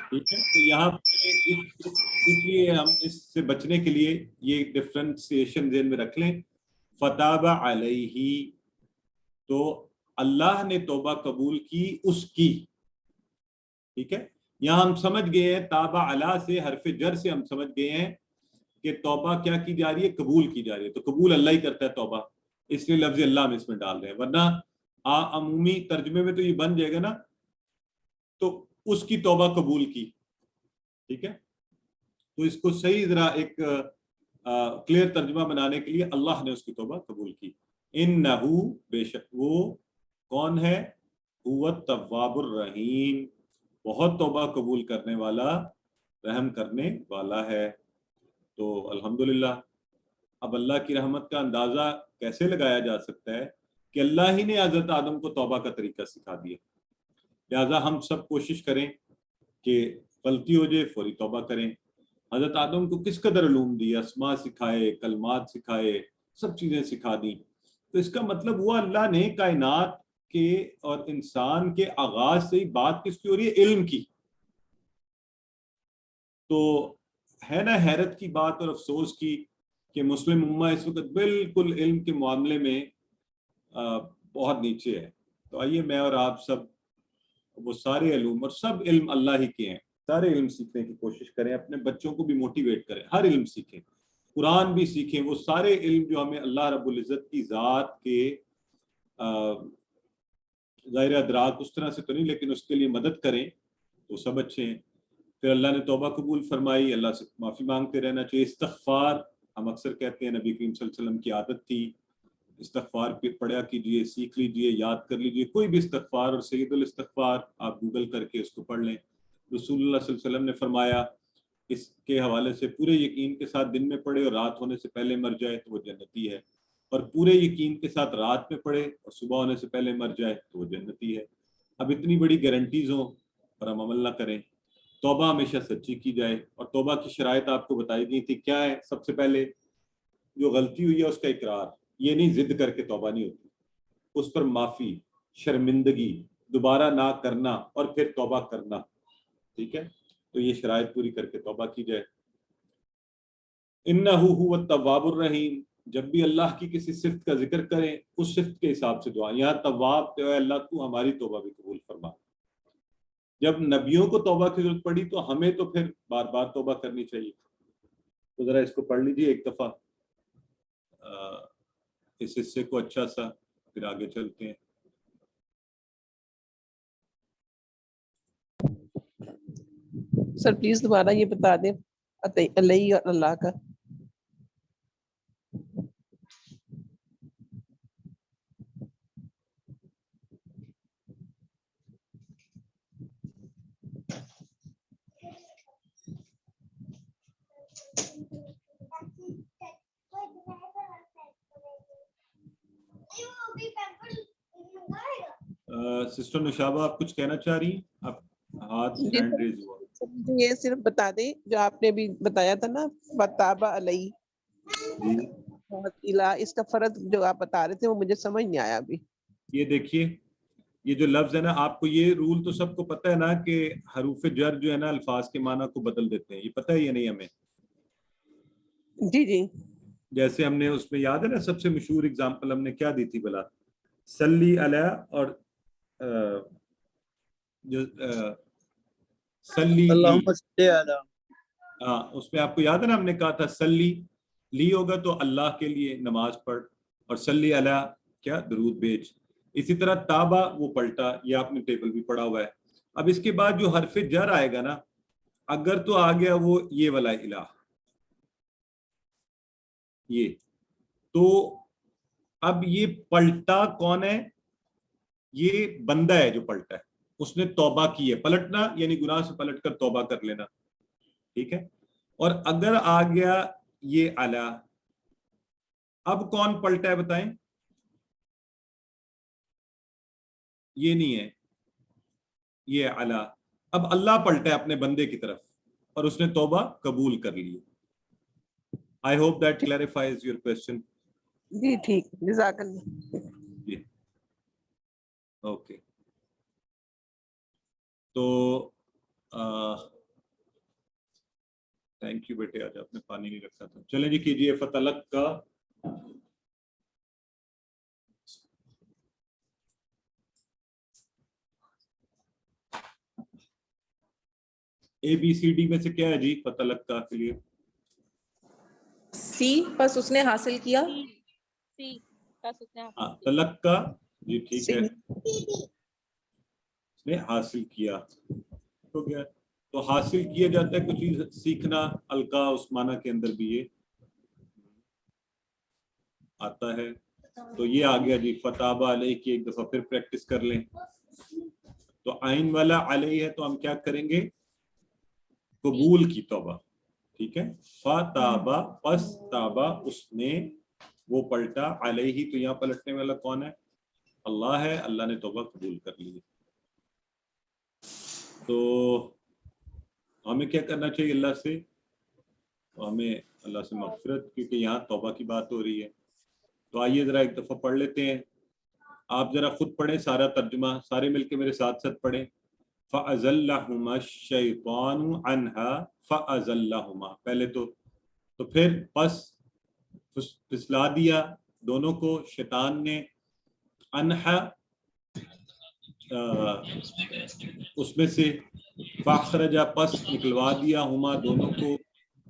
[SPEAKER 1] ٹھیک ہے. تو یہاں اس لیے ہم اس سے بچنے کے لیے یہ ڈفرینسیشن ذہن میں رکھ لیں. فتاب علیہ تو اللہ نے توبہ قبول کی اس کی. ٹھیک ہے. یہاں ہم سمجھ گئے ہیں تابع علی سے حرف جر سے ہم سمجھ گئے ہیں کہ توبہ کیا کی جا رہی ہے, قبول کی جا رہی ہے. تو قبول اللہ ہی کرتا ہے توبہ, اس لیے لفظ اللہ ہم اس میں ڈال رہے ہیں, ورنہ عمومی ترجمے میں تو یہ بن جائے گا نا, تو اس کی توبہ قبول کی. ٹھیک ہے, تو اس کو صحیح ذرا ایک کلیئر ترجمہ بنانے کے لیے اللہ نے اس کی توبہ قبول کی. انہو, بے شک وہ کون ہے, هو التواب الرحیم, بہت توبہ قبول کرنے والا, رحم کرنے والا ہے. تو الحمدللہ اب اللہ کی رحمت کا اندازہ کیسے لگایا جا سکتا ہے کہ اللہ ہی نے حضرت آدم کو توبہ کا طریقہ سکھا دیا. لہٰذا ہم سب کوشش کریں کہ غلطی ہو جائے فوری توبہ کریں. حضرت آدم کو کس قدر علوم دی, اسماء سکھائے, کلمات سکھائے, سب چیزیں سکھا دیں. تو اس کا مطلب ہوا اللہ نے کائنات کے اور انسان کے آغاز سے ہی بات کس کی ہو رہی ہے, علم کی. تو ہے نا حیرت کی بات اور افسوس کی کہ مسلم امہ اس وقت بالکل علم کے معاملے میں بہت نیچے ہے. تو آئیے میں اور آپ سب وہ سارے علوم, اور سب علم اللہ ہی کے ہیں, سارے علم سیکھنے کی کوشش کریں, اپنے بچوں کو بھی موٹیویٹ کریں, ہر علم سیکھیں, قرآن بھی سیکھیں, وہ سارے علم جو ہمیں اللہ رب العزت کی ذات کے ظاہر ادراک اس طرح سے تو نہیں, لیکن اس کے لیے مدد کریں, تو سب اچھے ہیں. پھر اللہ نے توبہ قبول فرمائی, اللہ سے معافی مانگتے رہنا چاہیے. استغفار ہم اکثر کہتے ہیں, نبی کریم صلی اللہ علیہ وسلم کی عادت تھی, استغفار پہ پڑھا کیجئے, سیکھ لیجئے, یاد کر لیجئے. کوئی بھی استغفار, اور سید الاستغفار آپ گوگل کر کے اس کو پڑھ لیں. رسول اللہ صلی اللہ علیہ وسلم نے فرمایا اس کے حوالے سے, پورے یقین کے ساتھ دن میں پڑھے اور رات ہونے سے پہلے مر جائے تو وہ جنتی ہے, اور پورے یقین کے ساتھ رات میں پڑھے اور صبح ہونے سے پہلے مر جائے تو وہ جنتی ہے. اب اتنی بڑی گارنٹیز ہوں اور ہم عمل نہ کریں. توبہ ہمیشہ سچی کی جائے, اور توبہ کی شرائط آپ کو بتائی گئی تھی. کیا ہے؟ سب سے پہلے جو غلطی ہوئی ہے اس کا اقرار, یہ نہیں ضد کر کے توبہ نہیں ہوتی, اس پر معافی, شرمندگی, دوبارہ نہ کرنا, اور پھر توبہ کرنا. ٹھیک ہے, تو یہ شرائط پوری کر کے توبہ کی جائے. انہ هو التواب الرحیم, جب بھی اللہ کی کسی صفت کا ذکر کریں اس صفت کے حساب سے دعا. یہاں تواب تو اللہ تو ہماری توبہ بھی قبول فرما. جب نبیوں کو توبہ کی ضرورت پڑی تو ہمیں تو پھر بار بار توبہ کرنی چاہیے. تو ذرا اس کو پڑھ لیجیے ایک دفعہ, اس حصے کو اچھا سا, پھر آگے چلتے ہیں.
[SPEAKER 7] سر پلیز دوبارہ یہ بتا دیں علیہ اور اللہ کا.
[SPEAKER 1] سسٹر نشابہ آپ کچھ کہنا چاہ رہی ہیں؟ آپ ہاتھ ہینڈ ریز ہوا.
[SPEAKER 7] یہ صرف بتا دیں جو آپ نے بھی بتایا تھا نا, فتاب علیہ, اس کا فرق جو آپ بتا رہے تھے وہ مجھے سمجھ نہیں آیا ابھی.
[SPEAKER 1] یہ دیکھیے, یہ جو لفظ ہے نا, آپ کو یہ رول تو سب کو پتہ ہے نا کہ حروف جر جو ہے نا الفاظ کے معنی کو بدل دیتے ہیں, یہ پتہ ہے یہ نہیں ہمیں؟
[SPEAKER 7] جی جی,
[SPEAKER 1] جیسے ہم نے اس میں یاد ہے نا, سب سے مشہور اگزامپل ہم نے کیا دی تھی بلا, صلی علیہ, اور جو صلی
[SPEAKER 8] اللہم صلی علی,
[SPEAKER 1] ہاں اس میں آپ کو یاد ہے نا ہم نے کہا تھا صلی لی ہوگا تو اللہ کے لیے نماز پڑھ, اور صلی علیہ کیا, درود بھیج. اسی طرح تابا وہ پلٹا, یہ آپ نے ٹیبل بھی پڑھا ہوا ہے. اب اس کے بعد جو حرف جر آئے گا نا, اگر تو آ گیا وہ یہ والا الہ, یہ تو اب یہ پلٹا کون ہے؟ یہ بندہ ہے جو پلٹا ہے, اس نے توبہ کی ہے. پلٹنا یعنی گناہ سے پلٹ کر توبہ کر لینا. ٹھیک ہے, اور اگر آ گیا یہ اعلی, اب کون پلٹا ہے بتائیں؟ یہ نہیں ہے, یہ اعلی. اب اللہ پلٹا ہے اپنے بندے کی طرف اور اس نے توبہ قبول کر لی. I hope that clarifies your question.
[SPEAKER 7] جی ٹھیک, جزاک اللہ.
[SPEAKER 1] جی اوکے, تو تھینک یو بیٹے, آج آپ نے پانی نہیں رکھا تھا. چلیں جی کیجیے فتلق کا. ABCD میں سے کیا ہے جی فتلقا کے لیے؟
[SPEAKER 5] سی بس اس نے حاصل کیا.
[SPEAKER 2] سی بس اس نے
[SPEAKER 1] تلقا جی ٹھیک ہے، اس نے حاصل کیا ہو گیا. تو حاصل کیا جاتا ہے کچھ چیز سیکھنا، القا اس معنی کے اندر بھی یہ آتا ہے. تو یہ آ گیا جی فتابہ علیہ کی، ایک دفعہ پھر پریکٹس کر لیں. تو آئین والا علیہ ہے تو ہم کیا کریں گے؟ قبول کی توبہ. ٹھیک ہے، فتابہ پس تابہ اس نے وہ پلٹا، علیہ تو یہاں پلٹنے والا کون ہے؟ اللہ ہے، اللہ نے توبہ قبول کر لی. تو ہمیں کیا کرنا چاہیے اللہ سے؟ تو ہمیں اللہ سے مغفرت، کیونکہ یہاں توبہ کی بات ہو رہی ہے. تو آئیے ذرا ایک دفعہ پڑھ لیتے ہیں. آپ ذرا خود پڑھیں سارا ترجمہ، سارے مل کے میرے ساتھ ساتھ پڑھیں. فَأَزَلَّهُمَا الشَّيْطَانُ عَنْهَا فَأَزَلَّهُمَا، پہلے تو پھر پس پھسلا دیا دونوں کو شیطان نے، انہا اس میں سے، فاخرجا پس نکلوا دیا، ہما دونوں کو،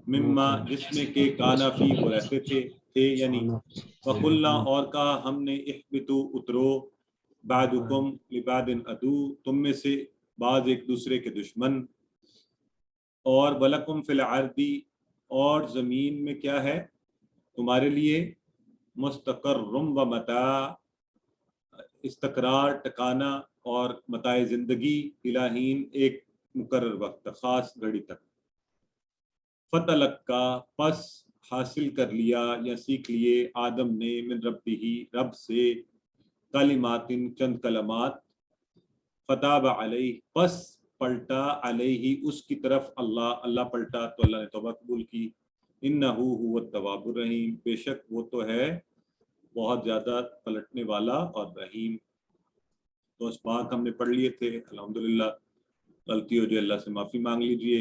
[SPEAKER 1] مما جس میں کہ کانا فی وہ رہتے تھے یعنی، وقلنا اور کہا ہم نے، احبتو اترو، بعدکم لبعد عدو تم میں سے بعض ایک دوسرے کے دشمن، اور ولکم فی الارض اور زمین میں کیا ہے تمہارے لیے، مستقر و متاع استقرار ٹکانا اور متاع زندگی، الہین ایک مقرر وقت خاص گھڑی تک. فتلقا پس حاصل کر لیا یا سیکھ لیے آدم نے، من ربہ رب سے، کلمات چند کلمات، فتاب علیہ پس پلٹا، علیہ اس کی طرف، اللہ پلٹا تو اللہ نے توبہ قبول کی. انہ هو التواب الرحیم، بے شک وہ تو ہے بہت زیادہ پلٹنے والا اور رحیم. تو اس پاک ہم نے پڑھ لیے تھے الحمدللہ. غلطی ہو جائے اللہ سے معافی مانگ لیجئے.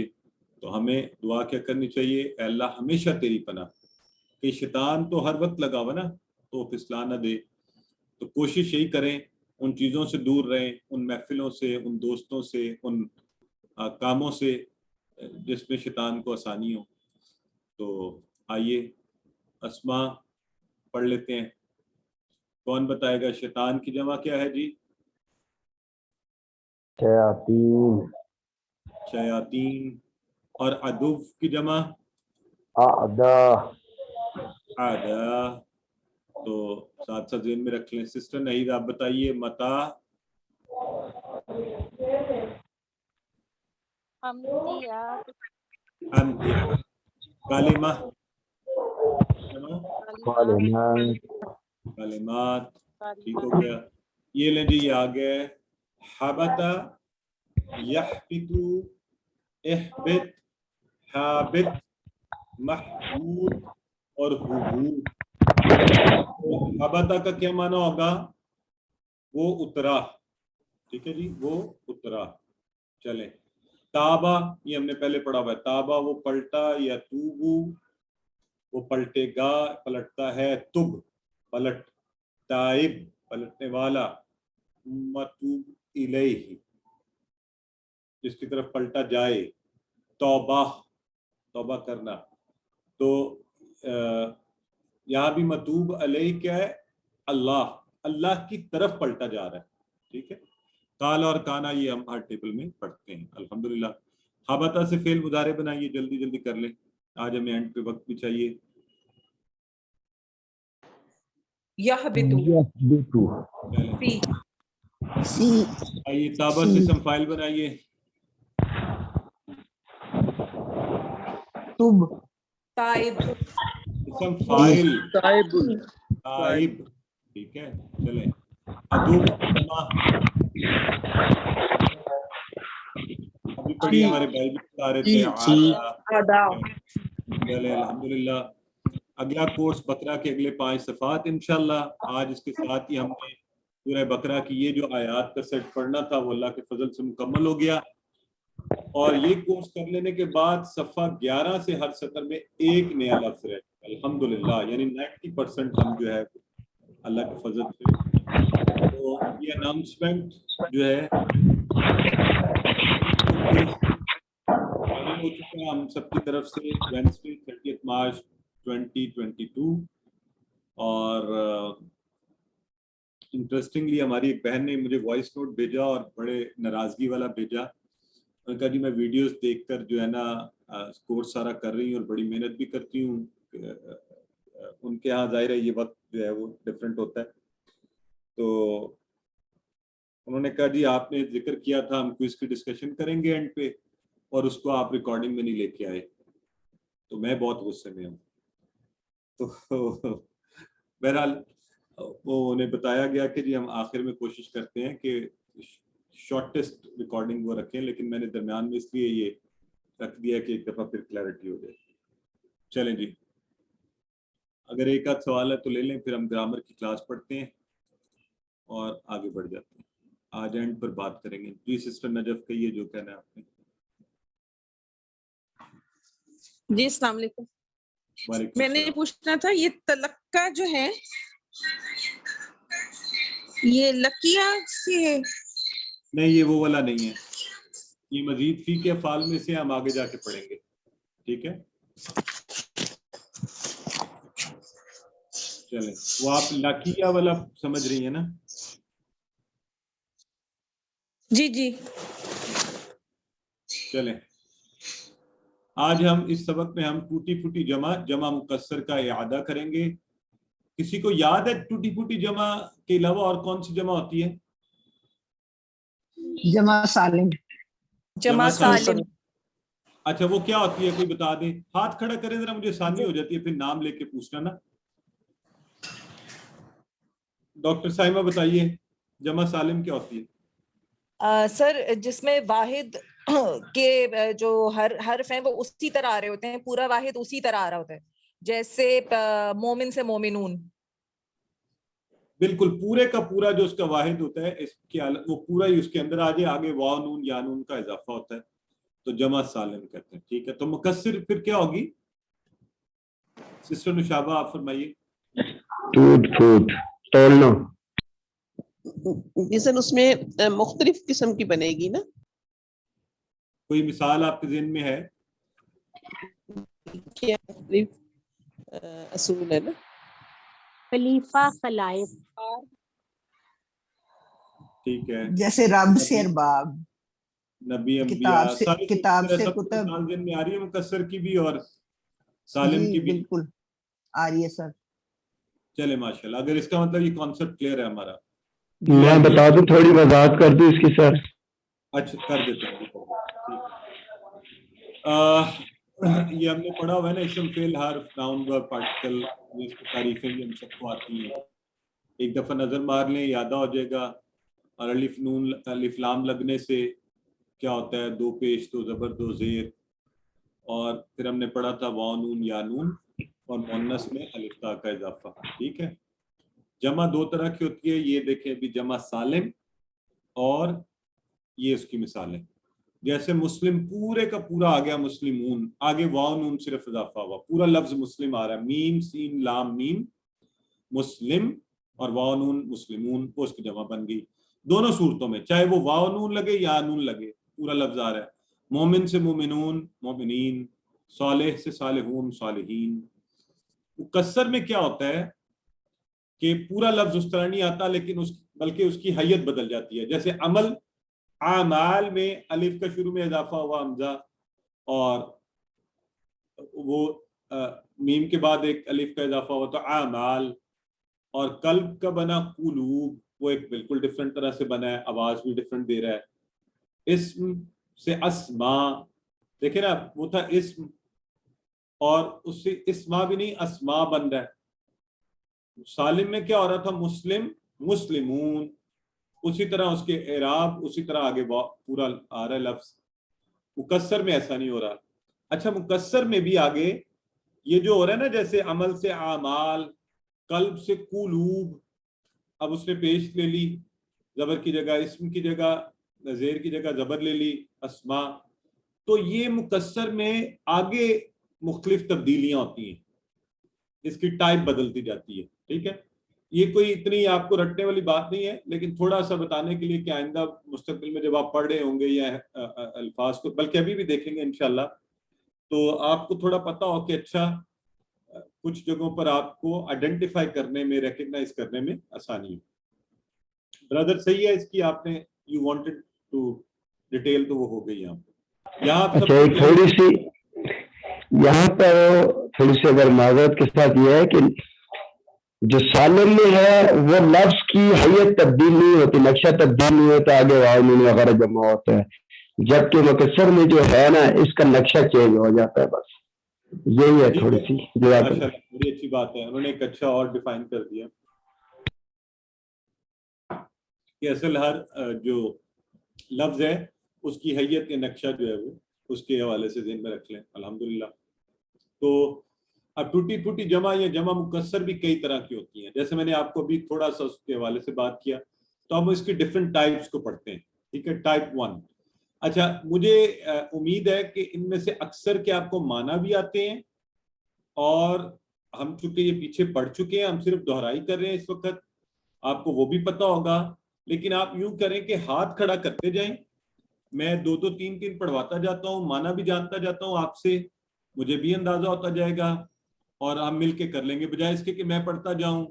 [SPEAKER 1] تو ہمیں دعا کیا کرنی چاہیے؟ اے اللہ ہمیشہ تیری پناہ، کہ شیطان تو ہر وقت لگا ہوا نا، تو پھسلا نہ دے. تو کوشش یہی کریں ان چیزوں سے دور رہیں، ان محفلوں سے، ان دوستوں سے، ان کاموں سے جس میں شیطان کو آسانی ہو. تو آئیے اسماء پڑھ لیتے ہیں. کون بتائے گا شیطان کی جمع کیا ہے جی؟ شیاطین. اور عدو کی جمع؟ اعداء. تو ساتھ ساتھ ذہن میں رکھ لیں. سسٹر نہید آپ بتائیے متا. امتیا. کلمہ. کلمات. ٹھیک ہو گیا. یہ لیں جی یہ آگے حبتا، یحبتو، احبت، حابت، محبوب اور حبوب. حبتا کا کیا معنی ہوگا؟ وہ اترا. ٹھیک ہے جی، وہ اترا. چلیں تابا، یہ ہم نے پہلے پڑھا ہوا ہے. تابا وہ پلٹا، یا توبو وہ پلٹے گا، پلٹتا ہے. تب پلٹ، تائب پلٹنے والا، متوب الیہ جس کی طرف پلٹا جائے. توبہ توبہ کرنا. تو یہاں بھی متوب علیہ کیا ہے؟ اللہ کی طرف پلٹا جا رہا ہے. ٹھیک ہے. قال اور کانا یہ ہم ہر ٹیبل میں پڑھتے ہیں الحمدللہ. حبتا سے فعل مضارع بنائیے، جلدی جلدی کر لیں، آج ہمیں اینڈ پہ وقت بھی چاہیے.
[SPEAKER 5] یحبتو
[SPEAKER 4] سی.
[SPEAKER 1] آئیے تابہ سے اسم فاعل بنائیے.
[SPEAKER 4] تب.
[SPEAKER 5] تائب.
[SPEAKER 1] اسم فاعل تائب. ٹھیک ہے. چلیں عدو ابھی پڑھی ہمارے بھائی بھی بتا رہے تھے. چلیں الحمدللہ. اگلا کورس بقرہ کے اگلے 5 صفحات انشاءاللہ. آج اس کے ساتھ ہی ہم نے سورہ بقرہ کی یہ جو آیات کا سیٹ پڑھنا تھا وہ اللہ کے فضل سے مکمل ہو گیا. اور یہ کورس کر لینے کے بعد صفحہ 11 سے ہر سطر میں ایک نیا لفظ ہے الحمدللہ. یعنی 90% ہم جو ہے اللہ کے فضل سے. تو یہ اناؤنسمنٹ جو ہے ہو چکا ہے ہم سب کی طرف سے وینسڈے 30 مارچ 2022. اور انٹرسٹنگلی ہماری ایک بہن نے مجھے وائس نوٹ بھیجا اور بڑے ناراضگی والا بھیجا. انہوں نے کہا جی میں ویڈیوز دیکھ کر جو ہے نا کورس سارا کر رہی ہوں اور بڑی محنت بھی کرتی ہوں. ان کے ہاں ظاہر ہے یہ وقت جو ہے وہ ڈفرینٹ ہوتا ہے. تو انہوں نے کہا جی آپ نے ذکر کیا تھا ہم کوئز کی ڈسکشن کریں گے اینڈ پہ، اور اس کو آپ ریکارڈنگ میں نہیں لے کے آئے. تو میں بہت غصے میں ہوں. تو بہرحال وہ انہیں بتایا گیا کہ جی ہم آخر میں کوشش کرتے ہیں کہ شارٹیسٹ ریکارڈنگ وہ رکھیں، لیکن میں نے درمیان میں اس لیے یہ رکھ دیا کہ ایک دفعہ پھر کلیئرٹی ہو جائے. چلیں جی، اگر ایک آدھ سوال ہے تو لے لیں، پھر ہم گرامر کی کلاس پڑھتے ہیں اور آگے بڑھ جاتے ہیں. آج اینڈ پر بات کریں گے. جی سسٹر نجف کہیے جو کہنا ہے آپ نے.
[SPEAKER 7] جی السلام علیکم.
[SPEAKER 1] وعلیکم
[SPEAKER 7] میں نے
[SPEAKER 1] السلام.
[SPEAKER 7] پوچھنا تھا یہ تلقہ جو ہے یہ لکیہ سے ہے؟
[SPEAKER 1] نہیں یہ وہ والا نہیں ہے، یہ مزید فی کے افعال میں سے ہم آگے جا کے پڑھیں گے. ٹھیک ہے چلیں. وہ آپ لکیہ والا سمجھ رہی ہیں نا؟
[SPEAKER 7] جی جی.
[SPEAKER 1] چلیں آج ہم اس سبق میں ہم ٹوٹی پھوٹی جمع مکسر کا اعادہ کریں گے. کسی کو یاد ہے ٹوٹی پھوٹی جمع کے علاوہ اور کون سی جمع ہوتی ہے؟
[SPEAKER 4] جمع سالم.
[SPEAKER 5] جمع سالم.
[SPEAKER 1] اچھا وہ کیا ہوتی ہے کوئی بتا دیں؟ ہاتھ کھڑا کریں ذرا، مجھے آسانی ہو جاتی ہے پھر نام لے کے پوچھنا نا. ڈاکٹر سائمہ بتائیے جمع سالم کیا ہوتی ہے؟
[SPEAKER 5] سر جس میں واحد کے جو حرف ہیں وہ اسی طرح آ رہے ہوتے ہیں، پورا واحد اسی طرح آ رہا ہوتا ہے، جیسے مومن سے مومنون.
[SPEAKER 1] بالکل پورے کا پورا جو اس کا واحد ہوتا ہے اس کے وہ پورا ہی اس کے اندر آ جائے، آگے واو نون یا نون کا اضافہ ہوتا ہے تو جمع سالم کہتے ہیں. ٹھیک ہے تو مکسر پھر کیا ہوگی؟ سسٹر نشابہ آپ فرمائیے.
[SPEAKER 6] ٹوٹ پھوٹ تولنا.
[SPEAKER 7] جی سر اس میں مختلف قسم کی بنے گی نا؟
[SPEAKER 1] کوئی مثال آپ کے ذہن میں ہے؟
[SPEAKER 7] کیا مختلف اصول ہے نا؟
[SPEAKER 8] خلیفہ خلائف.
[SPEAKER 1] ٹھیک ہے
[SPEAKER 4] جیسے رب سے ارباب،
[SPEAKER 1] نبی انبیاء
[SPEAKER 4] کتاب سے
[SPEAKER 1] سب
[SPEAKER 4] کتب.
[SPEAKER 1] مثال ذہن میں آ رہی ہے مکسر کی بھی اور سالم
[SPEAKER 4] جی
[SPEAKER 1] کی بھی؟
[SPEAKER 4] بالکل آ رہی ہے سر.
[SPEAKER 1] چلے ماشاءاللہ، اگر اس کا مطلب یہ کانسیپٹ کلیئر ہے ہمارا.
[SPEAKER 6] میں بتا دوں تھوڑی وضاحت کر دوں اس کی سر.
[SPEAKER 1] اچھا کر دیتے ہیں. یہ ہم نے پڑھا ہوا ہے نا اسم فعل حرف ناؤن ورب پارٹیکل، اس کی تعریفیں بھی ہم سب کو آتی ہیں. ایک دفعہ نظر مار لیں یادہ ہو جائے گا. اور الف نون الف لام لگنے سے کیا ہوتا ہے؟ دو پیش دو زبر دو زیر. اور پھر ہم نے پڑھا تھا واو نون یا نون اور مؤنث میں الف تا کا اضافہ. ٹھیک ہے جمع دو طرح کی ہوتی ہے، یہ دیکھیں ابھی جمع سالم اور یہ اس کی مثال ہے. جیسے مسلم پورے کا پورا آ گیا مسلمون، آگے واو نون صرف اضافہ ہوا، پورا لفظ مسلم آ رہا ہے، میم سین لام میم مسلم اور واو نون مسلمون، وہ اس کی جمع بن گئی. دونوں صورتوں میں چاہے وہ واو نون لگے یا نون لگے پورا لفظ آ رہا ہے. مومن سے مومنون مومنین، صالح سے صالحون صالحین. مکسر میں کیا ہوتا ہے کہ پورا لفظ اس طرح نہیں آتا لیکن بلکہ اس کی حیت بدل جاتی ہے. جیسے عمل، اعمال میں الف کا شروع میں اضافہ ہوا حمزہ اور وہ میم کے بعد ایک الف کا اضافہ ہوا تو اعمال. اور قلب کا بنا قلوب، وہ ایک بالکل ڈفرینٹ طرح سے بنا ہے، آواز بھی ڈفرینٹ دے رہا ہے. اسم سے اسما، دیکھیں نا وہ تھا اسم اور اس سے اسما بھی نہیں اسما بن رہا ہے. سالم میں کیا ہو رہا تھا؟ مسلم مسلمون، اسی طرح اس کے اعراب اسی طرح آگے پورا آ رہا ہے لفظ. مکسر میں ایسا نہیں ہو رہا. اچھا مکسر میں بھی آگے یہ جو ہو رہا ہے نا، جیسے عمل سے اعمال، قلب سے قلوب، اب اس نے پیش لے لی زبر کی جگہ، اسم کی جگہ زیر کی جگہ زبر لے لی اسما. تو یہ مکسر میں آگے مختلف تبدیلیاں ہوتی ہیں، اس کی ٹائپ بدلتی جاتی ہے. ٹھیک ہے یہ کوئی اتنی آپ کو رٹنے والی بات نہیں ہے، لیکن تھوڑا سا بتانے کے لیے کہ آئندہ مستقبل میں جب آپ پڑھ رہے ہوں گے یا الفاظ کو، بلکہ ابھی بھی دیکھیں گے انشاءاللہ تو آپ کو تھوڑا پتا ہو کہ اچھا کچھ جگہوں پر آپ کو آئیڈینٹیفائی کرنے میں، ریکگنائز کرنے میں آسانی ہو. برادر صحیح ہے اس کی، آپ نے یو وانٹڈ ٹو ڈیٹیل تو وہ ہو گئی یہاں پہ. یہاں آپ
[SPEAKER 6] اچھا ایک تھوڑی سی یہاں پر تھوڑی سی اگر معذرت کے ساتھ یہ ہے کہ جو سالم میں ہے وہ لفظ کی حیت تبدیل نہیں ہوتی، نقشہ تبدیل نہیں ہوتا، آگے واؤ نون وغیرہ جمع ہوتا ہے، جبکہ مکسر میں جو ہے نا اس کا نقشہ چینج ہو جاتا ہے. بس یہی ہے تھوڑی سی.
[SPEAKER 1] بڑی اچھی بات ہے، انہوں نے ایک اچھا اور ڈیفائن کر دیا کہ اصل ہر جو لفظ ہے اس کی حیت کے نقشہ جو ہے وہ اس کے حوالے سے ذہن میں رکھ لیں. الحمدللہ. تو اب ٹوٹی پھوٹی جمع یا جمع مکسر بھی کئی طرح کی ہوتی ہیں، جیسے میں نے آپ کو ابھی تھوڑا سا اس کے حوالے سے بات کیا. تو ہم اس کی ڈفرینٹ ٹائپس کو پڑھتے ہیں. ٹھیک ہے، ٹائپ 1. اچھا مجھے امید ہے کہ ان میں سے اکثر کے آپ کو معنی بھی آتے ہیں، اور ہم چونکہ یہ پیچھے پڑھ چکے ہیں، ہم صرف دہرائی کر رہے ہیں اس وقت، آپ کو وہ بھی پتہ ہوگا. لیکن آپ یوں کریں کہ ہاتھ کھڑا کرتے جائیں، میں 2-3 پڑھواتا جاتا ہوں، معنی بھی جانتا جاتا ہوں آپ سے، مجھے بھی اندازہ ہوتا جائے گا، اور ہم مل کے کر لیں گے، بجائے اس کے کہ میں پڑھتا جاؤں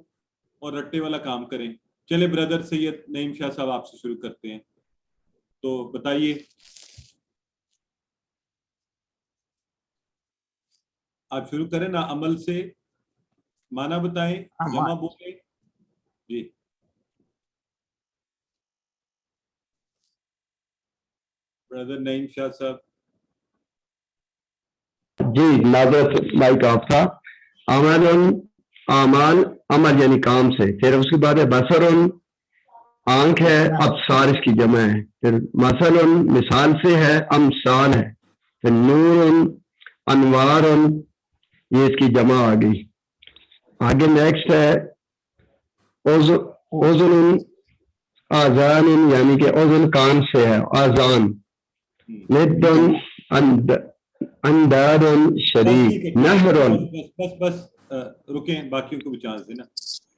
[SPEAKER 1] اور رٹے والا کام کریں. چلے بردر سید نعیم شاہ صاحب آپ سے شروع کرتے ہیں، تو بتائیے. آپ شروع کریں نا عمل سے، معنی بتائیں، جمع بولیں. جی بردر نعیم شاہ صاحب.
[SPEAKER 6] جی معذرت مائک آف تھا. عمل اعمال، عمل یعنی کام سے، پھر اس کے بعد ہے بصر، آنکھ ہے، ابصار اس کی جمع ہے، پھر مثل مثال سے ہے، امثال ہے، پھر نور انوار یہ اس کی جمع آ گئی. آگے نیکسٹ ہے اذن آذان یعنی کہ اذن کان سے ہے، آذان. ند انداد شریک، نہر.
[SPEAKER 1] بس بس رکیں، باقیوں کو بھی چانس دینا.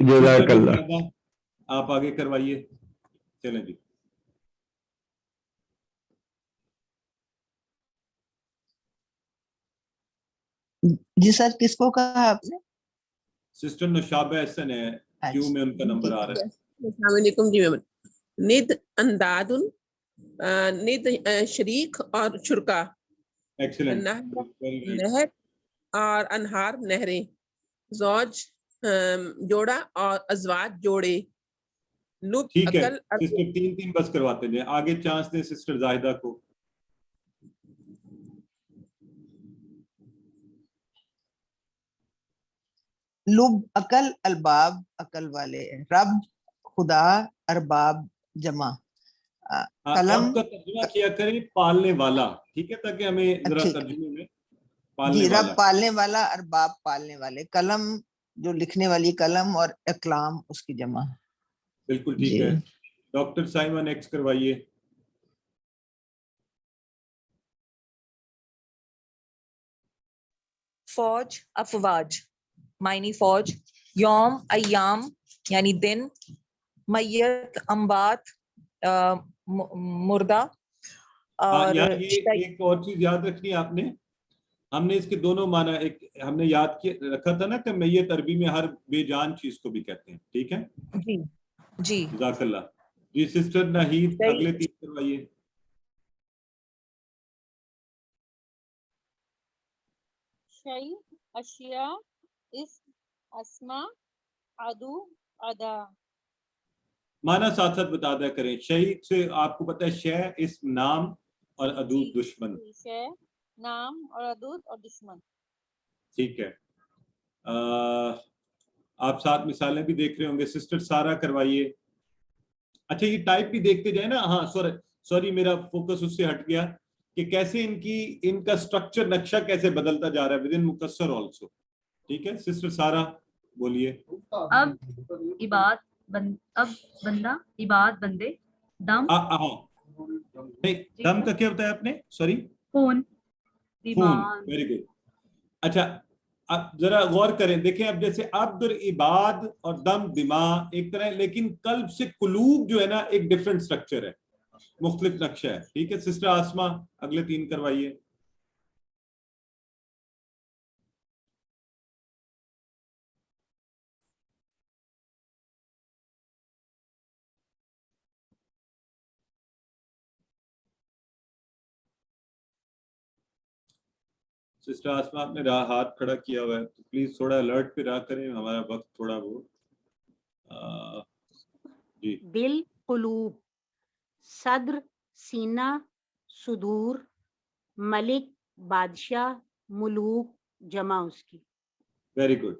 [SPEAKER 6] جزاک اللہ.
[SPEAKER 1] آپ آگے کروائیے. چلیں جی.
[SPEAKER 4] جی سر کس کو کہا آپ نے؟
[SPEAKER 1] سسٹر نشابہ احسن ہے، کیوں میں ان کا نمبر آ رہا ہے.
[SPEAKER 7] السلام علیکم جی. ند انداد، ند شریک اور شرکا، نہر اور انہار نہریں، زوج جوڑا اور ازواج جوڑے. لب
[SPEAKER 1] ٹھیک ہے
[SPEAKER 7] عقل.
[SPEAKER 1] سسٹر 3 بس کرواتے ہیں. آگے چانس دیں سسٹر زاہدہ کو.
[SPEAKER 4] لب عقل، الباب عقل والے، رب خدا، ارباب جمع. قلم
[SPEAKER 1] رب کا ترجمہ کیا کریں پالنے والا، ٹھیک ہے، تاکہ ہمیں ذرا ترجمے میں پالنے
[SPEAKER 4] جی
[SPEAKER 1] والا.
[SPEAKER 4] رب پالنے والا، ارباب پالنے والے. قلم جو لکھنے والی قلم، اور اقلام اس کی جمع.
[SPEAKER 1] بالکل ٹھیک ہے. ڈاکٹر سائمہ نیکسٹ کروائیے.
[SPEAKER 5] فوج افواج، معنی فوج. یوم ایام یعنی دن. میت اموات مردہ. اور
[SPEAKER 1] یہاں یہ ایک اور چیز یاد رکھنی ہے آپ نے، ہم نے اس کے دونوں معنی، ایک ہم نے یاد کیا رکھا تھا نا کہ میت عربی میں ہر بے جان چیز کو بھی کہتے ہیں. ٹھیک ہے
[SPEAKER 5] جی جی
[SPEAKER 1] جزاک اللہ. جی سسٹر ناہید اگلے 3 کروائیے.
[SPEAKER 2] شیء، اشیاء، اسم، اسما، عدو، ادا.
[SPEAKER 1] معنی ساتھ ساتھ بتا دیا کریں. شیء سے آپ کو پتہ ہے شے اسم نام اور عدو دشمن.
[SPEAKER 2] شے نام اور عدو اور دشمن.
[SPEAKER 1] ٹھیک ہے. آپ ساتھ مثالیں بھی دیکھ رہے ہوں گے. سسٹر سارا کروائیے. اچھا یہ ٹائپ بھی دیکھتے جائیں نا. ہاں سوری میرا فوکس اس سے ہٹ گیا کہ کیسے ان کا سٹرکچر نقشہ کیسے بدلتا جا رہا ہے ود ان مکسر آلسو. ٹھیک ہے سسٹر سارا بولیے.
[SPEAKER 9] اب بندہ، عباد بندے، دم.
[SPEAKER 1] دم کا کیا بتایا آپ نے؟ سوری
[SPEAKER 9] خون.
[SPEAKER 1] Very good. اچھا اب ذرا غور کریں، دیکھیں اب جیسے عبد اور عباد اور دم دماغ ایک طرح ہے، لیکن قلب سے قلوب جو ہے نا ایک ڈیفرنٹ سٹرکچر ہے، مختلف نقشہ ہے. ٹھیک ہے سسٹر آسما اگلے 3 کروائیے. سسٹر آسما آپ نے ہاتھ کھڑا کیا ہوا ہے تو پلیز تھوڑا الرٹ پہ رہا کریں, ہمارا وقت تھوڑا وہ جی.
[SPEAKER 8] دل قلوب, صدر سینہ, صدور, ملک بادشاہ, ملوک جمع اس کی.
[SPEAKER 1] Very good.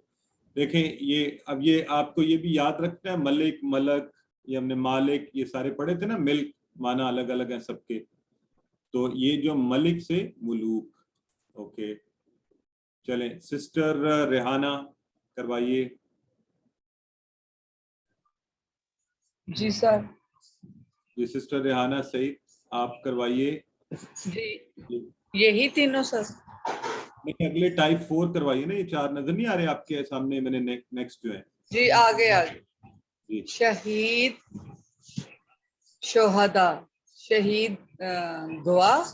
[SPEAKER 1] دیکھیں یہ اب یہ آپ کو یہ بھی یاد رکھنا ہے, ملک, ملک, یہ ہم نے مالک یہ سارے پڑھے تھے نا, ملک معنی الگ الگ ہیں سب کے, تو یہ جو ملک سے ملوک. اوکے چلیں سسٹر ریحانہ کروائیے.
[SPEAKER 10] جی سر.
[SPEAKER 1] جی سسٹر ریحانہ سعید آپ کروائیے.
[SPEAKER 10] جی یہی تینوں سر.
[SPEAKER 1] نہیں اگلے ٹائپ 4 کروائیے نا, یہ 4 نظر نہیں آ رہے آپ کے سامنے, میں نے نیکسٹ جو ہے.
[SPEAKER 10] جی آگے آگے.
[SPEAKER 1] جی
[SPEAKER 10] شہید, شہداء, شہید گواہ.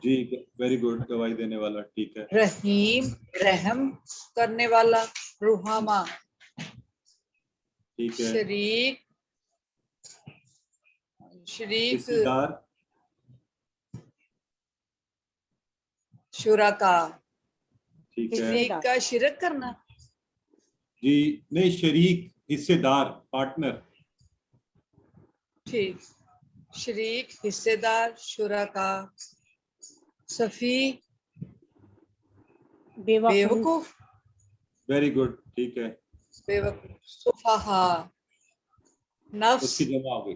[SPEAKER 1] جی ویری گڈ, گواہی دینے والا, ٹھیک ہے.
[SPEAKER 10] رحیم, رحم کرنے والا. رحماء,
[SPEAKER 1] ٹھیک ہے.
[SPEAKER 10] شریک, شریک.
[SPEAKER 1] حصے دار,
[SPEAKER 10] شرکا,
[SPEAKER 1] ٹھیک ہے.
[SPEAKER 10] شریک کا شرک کرنا.
[SPEAKER 1] جی نہیں شریک, حصے دار, پارٹنر.
[SPEAKER 10] ٹھیک. شریک, حصے دار, شرکا. صفی,
[SPEAKER 8] بے وقوف,
[SPEAKER 10] بیوقوف.
[SPEAKER 1] ویری گڈ, ٹھیک ہے.
[SPEAKER 10] بیوقوف. صفحاء,
[SPEAKER 1] اس
[SPEAKER 10] نفس,
[SPEAKER 1] کی جمع ہو گئی.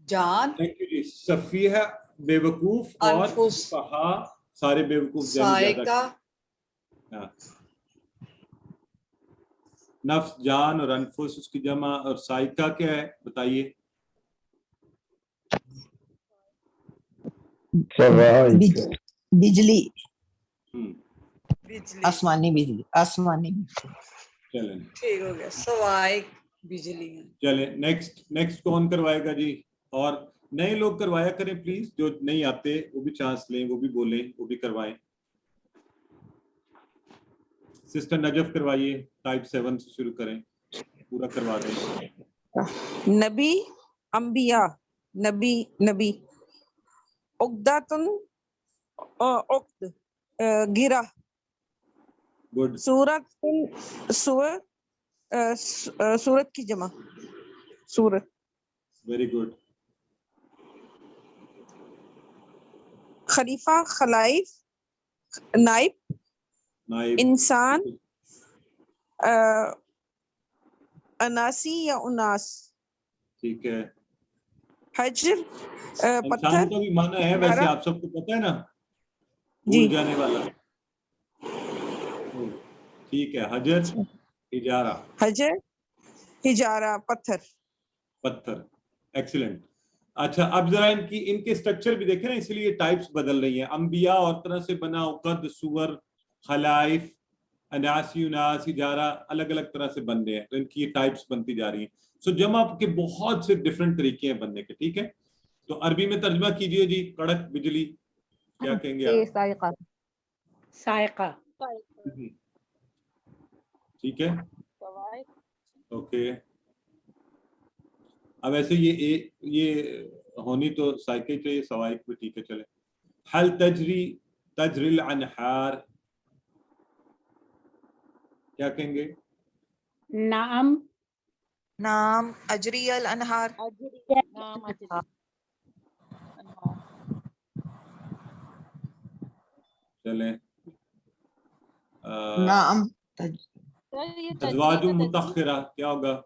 [SPEAKER 10] جان.
[SPEAKER 1] تھینک یو جی. صفیہ بے وقوف اور
[SPEAKER 10] انفس,
[SPEAKER 1] صفحاء سارے بے وقوف.
[SPEAKER 10] سائقہ,
[SPEAKER 1] نفس, جان اور انفس اس کی جمع, اور سائقہ کیا ہے بتائیے.
[SPEAKER 4] بجلی,
[SPEAKER 10] بجلی.
[SPEAKER 4] آسمانی بجلی, آسمانی بجلی.
[SPEAKER 1] چلیں
[SPEAKER 10] ٹھیک ہو گیا. سوائق, بجلی.
[SPEAKER 1] چلیں نیکسٹ کون کروائے گا جی. اور نئے لوگ کروایا کریں پلیز, جو نہیں آتے وہ بھی چانس لیں, وہ بھی بولیں, وہ بھی کروائیں. سسٹر نجف کروائیے, ٹائپ 7 سے شروع کریں, پورا کروا دیں.
[SPEAKER 7] نبی, انبیاء, نبی. عقدۃ, عقد, گرہ.
[SPEAKER 1] گڈ.
[SPEAKER 7] سورت کی جمع, سورت.
[SPEAKER 1] Very good.
[SPEAKER 7] خلیفہ, خلائف, نائب,
[SPEAKER 1] نائب.
[SPEAKER 7] انسان, اناسی یا اناس.
[SPEAKER 1] ٹھیک ہے.
[SPEAKER 7] حجر,
[SPEAKER 1] انسان
[SPEAKER 7] پتھر.
[SPEAKER 1] کا بھی معنی ہے ویسے, آپ سب کو پتہ ہے نا,
[SPEAKER 7] جی
[SPEAKER 1] بھول جانے والا. ٹھیک ہے. حجر, ہجارہ.
[SPEAKER 7] حجر, ہجارہ, پتھر.
[SPEAKER 1] پتھر. ایکسیلنٹ. اچھا اب ذرا ان کے اسٹرکچر بھی دیکھیں نا, اسی لیے ٹائپس بدل رہی ہیں. انبیاء اور طرح سے بنا, عقد, سور, خلائف, اناسی, اناس, ہجارہ الگ الگ طرح سے بن رہے ہیں, تو ان کی یہ ٹائپس بنتی جا رہی ہیں. سو جمع کے بہت سے ڈفرینٹ طریقے ہیں بننے کے. ٹھیک ہے, تو عربی میں ترجمہ کیجئے جی. کڑک بجلی کیا کہیں گے آپ؟
[SPEAKER 8] سائقہ, سائقہ.
[SPEAKER 1] ٹھیک ہے. اوکے. اب ایسے یہ ہونی تو سائیکل چاہیے, سوائق بھی. ٹھیک ہے چلے. حل تجری الانہار کیا کہیں گے؟
[SPEAKER 8] نعم,
[SPEAKER 5] نام, اجری الانہار.
[SPEAKER 1] چلیں.
[SPEAKER 4] نعم.
[SPEAKER 1] ازواج متاخرہ کیا ہوگا؟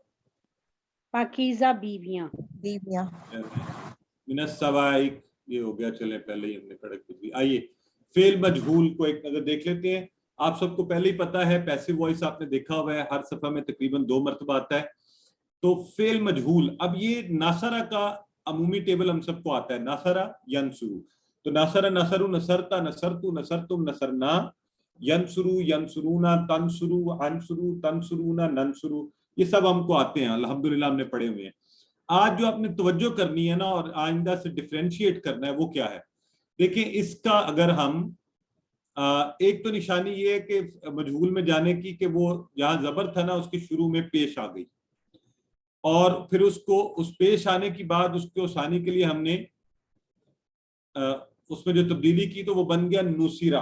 [SPEAKER 8] پاکیزہ بیویاں.
[SPEAKER 5] بیویاں.
[SPEAKER 1] من السوائق یہ ہو گیا. چلیں پہلے ہی ہم نے کڑک بجلی. آئیے فعل مجہول کو ایک نظر دیکھ لیتے ہیں. آپ سب کو پہلے ہی پتا ہے, پیسو وائس آپ نے دیکھا ہوا ہے, ہر صفحہ میں تقریباً 2 مرتبہ آتا ہے. تو فعل مجہول, اب یہ ناصرہ کا عمومی ٹیبل ہم سب کو آتا ہے, ناصرہ ینصرو. تو ناصرہ, نصرو, نصرتا, نصرتو, نصرتم, نصرنا, ینصرو, ینصرونا, تنصرو, انصرو, تنصرونا, ننصرو, یہ سب ہم کو آتے ہیں الحمدللہ, ہم نے پڑھے ہوئے ہیں. آج جو آپ نے توجہ کرنی ہے نا اور آئندہ سے ڈیفرینشیٹ کرنا ہے وہ کیا ہے. دیکھیں اس کا اگر ہم ایک تو نشانی یہ ہے کہ مجہول میں جانے کی کہ وہ جہاں زبر تھا نا اس کے شروع میں پیش آ گئی, اور پھر اس کو اس پیش آنے کی بعد اس کو ثانی کے لیے ہم نے اس میں جو تبدیلی کی تو وہ بن گیا نصیرہ.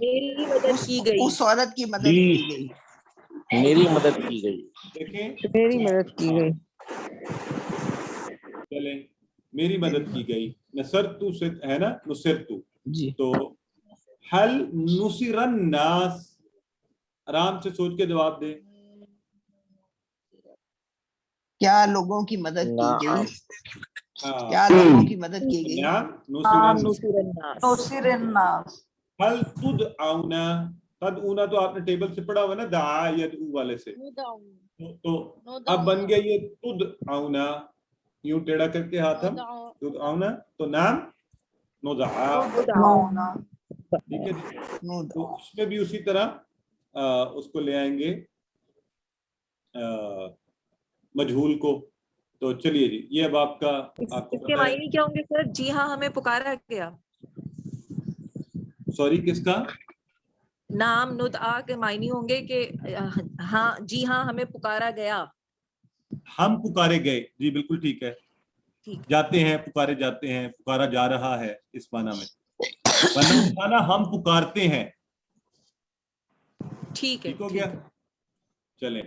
[SPEAKER 5] میری مدد کی گئی.
[SPEAKER 4] اس عورت کی مدد
[SPEAKER 11] جی.
[SPEAKER 4] کی گئی.
[SPEAKER 11] میری مدد کی گئی.
[SPEAKER 1] دیکھیں
[SPEAKER 5] میری مدد کی گئی.
[SPEAKER 1] چلیں میری مدد کی گئی. نصرتو سے ہے نا نصرتو.
[SPEAKER 4] جی
[SPEAKER 1] تو حل نصر الناس، آرام سے سوچ کے جواب دیں.
[SPEAKER 4] کیا لوگوں کی مدد کی
[SPEAKER 11] نعم.
[SPEAKER 4] گئی؟
[SPEAKER 1] ہاں
[SPEAKER 4] کیا لوگوں کی مدد کی گئی؟
[SPEAKER 1] نعم
[SPEAKER 5] نعم
[SPEAKER 1] نصر
[SPEAKER 5] نصر الناس.
[SPEAKER 10] نصر الناس.
[SPEAKER 1] حل تدعون، تدعون تو آپ نے ٹیبل سے پڑھا ہوا نا، دعا یدعو والے سے. تو اب بن گیا یہ تدعون، یوں ٹیڑھا کر کے ہاتھ ہم تدعون، تو نام ندعا.
[SPEAKER 10] نونا.
[SPEAKER 1] ٹھیک ہے جی. تو اس میں بھی اسی طرح اس کو لے آئیں گے مجہول کو. تو چلیے جی یہ اب آپ کا آپ کو
[SPEAKER 5] اس کے معنی کیا ہوں گے سر؟ جی ہاں ہمیں پکارا گیا.
[SPEAKER 1] سوری کس کا؟
[SPEAKER 5] نام ندعا کے معنی ہوں گے کہ ہاں جی ہاں ہمیں پکارا گیا.
[SPEAKER 1] ہم پکارے گئے. جی بالکل ٹھیک ہے. جاتے ہیں، پکارے جاتے ہیں، پکارا جا رہا ہے اس معنی میں. ورنہ ہم پکارتے ہیں.
[SPEAKER 5] ٹھیک ہے.
[SPEAKER 1] ٹھیک ہو گیا. چلیں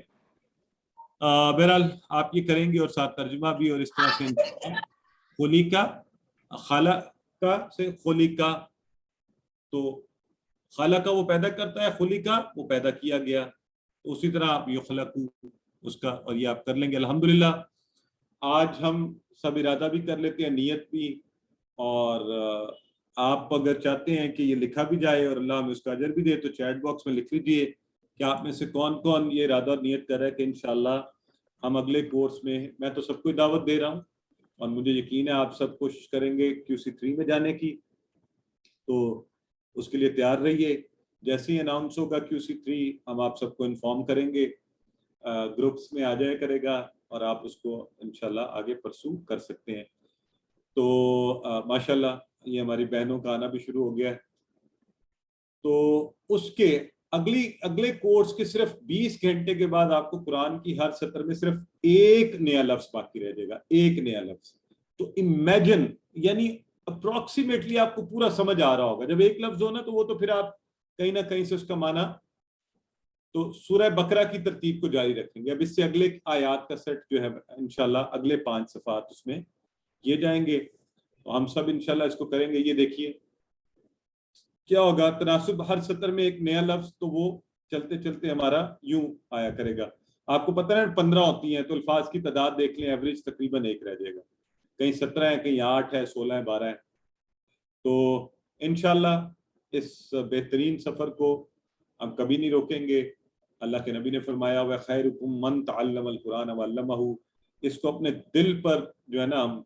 [SPEAKER 1] بہرحال آپ یہ کریں گے اور ساتھ ترجمہ بھی، اور اس طرح سے خلیقہ، خلقہ سے خلیقہ، تو خلقہ وہ پیدا کرتا ہے، خلیقہ وہ پیدا کیا گیا. اسی طرح آپ یخلقو اس کا، اور یہ آپ کر لیں گے الحمدللہ. آج ہم سب ارادہ بھی کر لیتے ہیں، نیت بھی، اور آپ اگر چاہتے ہیں کہ یہ لکھا بھی جائے اور اللہ ہمیں اس کا اجر بھی دے تو چیٹ باکس میں لکھ لیجیے کہ آپ میں سے کون کون یہ ارادہ اور نیت کر رہا ہے کہ انشاءاللہ ہم اگلے کورس میں تو سب کو دعوت دے رہا ہوں، اور مجھے یقین ہے آپ سب کوشش کریں گے QC3 میں جانے کی. تو اس کے لیے تیار رہیے. جیسے ہی اناؤنس ہوگا QC3 ہم آپ سب کو انفارم کریں گے، گروپس میں آ جائے کرے گا، اور آپ اس کو انشاءاللہ آگے پرسو کر سکتے ہیں. تو ماشاءاللہ یہ ہماری بہنوں کا آنا بھی شروع ہو گیا ہے. تو اس کے اگلے کورس کے صرف 20 گھنٹے کے بعد آپ کو قرآن کی ہر سطر میں صرف ایک نیا لفظ باقی رہ جائے گا، ایک نیا لفظ. تو امیجن، یعنی اپروکسیمیٹلی آپ کو پورا سمجھ آ رہا ہوگا. جب ایک لفظ ہو نا تو وہ تو پھر آپ کہیں نہ کہیں سے اس کا معنی، تو سورہ بقرہ کی ترتیب کو جاری رکھیں گے. اب اس سے اگلے آیات کا سیٹ جو ہے انشاءاللہ اگلے 5 صفحات اس میں کیے جائیں گے. تو ہم سب انشاءاللہ اس کو کریں گے. یہ دیکھیے کیا ہوگا، تناسب ہر سطر میں ایک نیا لفظ، تو وہ چلتے چلتے ہمارا یوں آیا کرے گا. آپ کو پتہ ہے 15 ہوتی ہیں تو الفاظ کی تعداد دیکھ لیں، ایوریج تقریباً 1 رہ جائے گا. کہیں 17 ہیں، کہیں 8 ہے، 16 ہے، 12 ہے. تو انشاءاللہ اس بہترین سفر کو ہم کبھی نہیں روکیں گے. اللہ کے نبی نے فرمایا ہوا خیرکم من تعلم القرآن وعلمہ. اس کو اپنے دل پر جو ہے نا ہم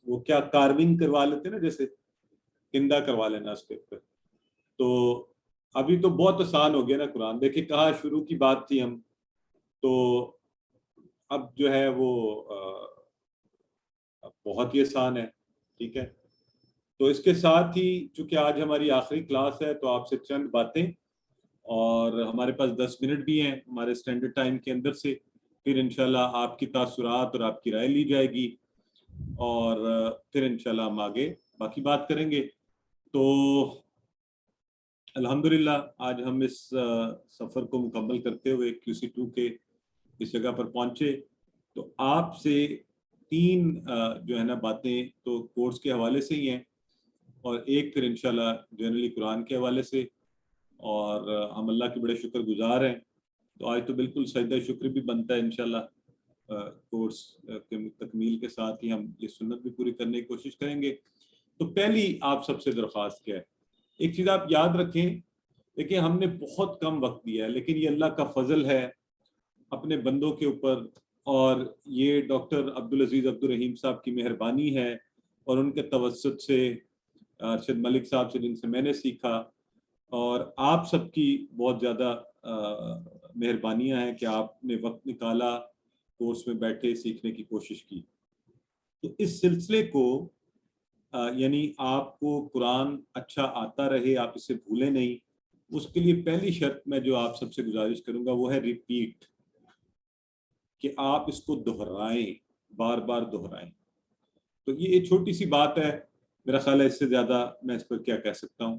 [SPEAKER 1] وہ کیا کارونگ کروا لیتے نا، جیسے کندہ کروا لینا اس کے اوپر. تو ابھی تو بہت آسان ہو گیا نا قرآن. دیکھیں کہاں شروع کی بات تھی ہم، تو اب جو ہے وہ بہت ہی آسان ہے. ٹھیک ہے. تو اس کے ساتھ ہی چونکہ آج ہماری آخری کلاس ہے تو آپ سے چند باتیں، اور ہمارے پاس 10 منٹ بھی ہیں ہمارے اسٹینڈرڈ ٹائم کے اندر سے. پھر انشاءاللہ آپ کی تاثرات اور آپ کی رائے لی جائے گی، اور پھر انشاءاللہ ہم آگے باقی بات کریں گے. تو الحمدللہ آج ہم اس سفر کو مکمل کرتے ہوئے QC2 کے اس جگہ پر پہنچے. تو آپ سے 3 جو ہے نا باتیں تو کورس کے حوالے سے ہی ہیں، اور ایک پھر انشاءاللہ جنرلی قرآن کے حوالے سے. اور ہم اللہ کے بڑے شکر گزار ہیں. تو آج تو بالکل سجدہ شکر بھی بنتا ہے انشاءاللہ. کورس کے تکمیل کے ساتھ ہی ہم یہ سنت بھی پوری کرنے کی کوشش کریں گے. تو پہلی آپ سب سے درخواست کیا ہے، ایک چیز آپ یاد رکھیں. دیکھیں ہم نے بہت کم وقت دیا ہے، لیکن یہ اللہ کا فضل ہے اپنے بندوں کے اوپر، اور یہ ڈاکٹر عبدالعزیز عبدالرحیم صاحب کی مہربانی ہے، اور ان کے توسط سے ارشد ملک صاحب سے جن سے میں نے سیکھا، اور آپ سب کی بہت زیادہ مہربانیاں ہیں کہ آپ نے وقت نکالا، کورس میں بیٹھے، سیکھنے کی کوشش کی. تو اس سلسلے کو یعنی آپ کو قرآن اچھا آتا رہے، آپ اسے بھولیں نہیں. اس کے لیے پہلی شرط میں جو آپ سب سے گزارش کروں گا وہ ہے ریپیٹ، کہ آپ اس کو دہرائیں، بار بار دہرائیں. تو یہ ایک چھوٹی سی بات ہے، میرا خیال ہے اس سے زیادہ میں اس پر کیا کہہ سکتا ہوں.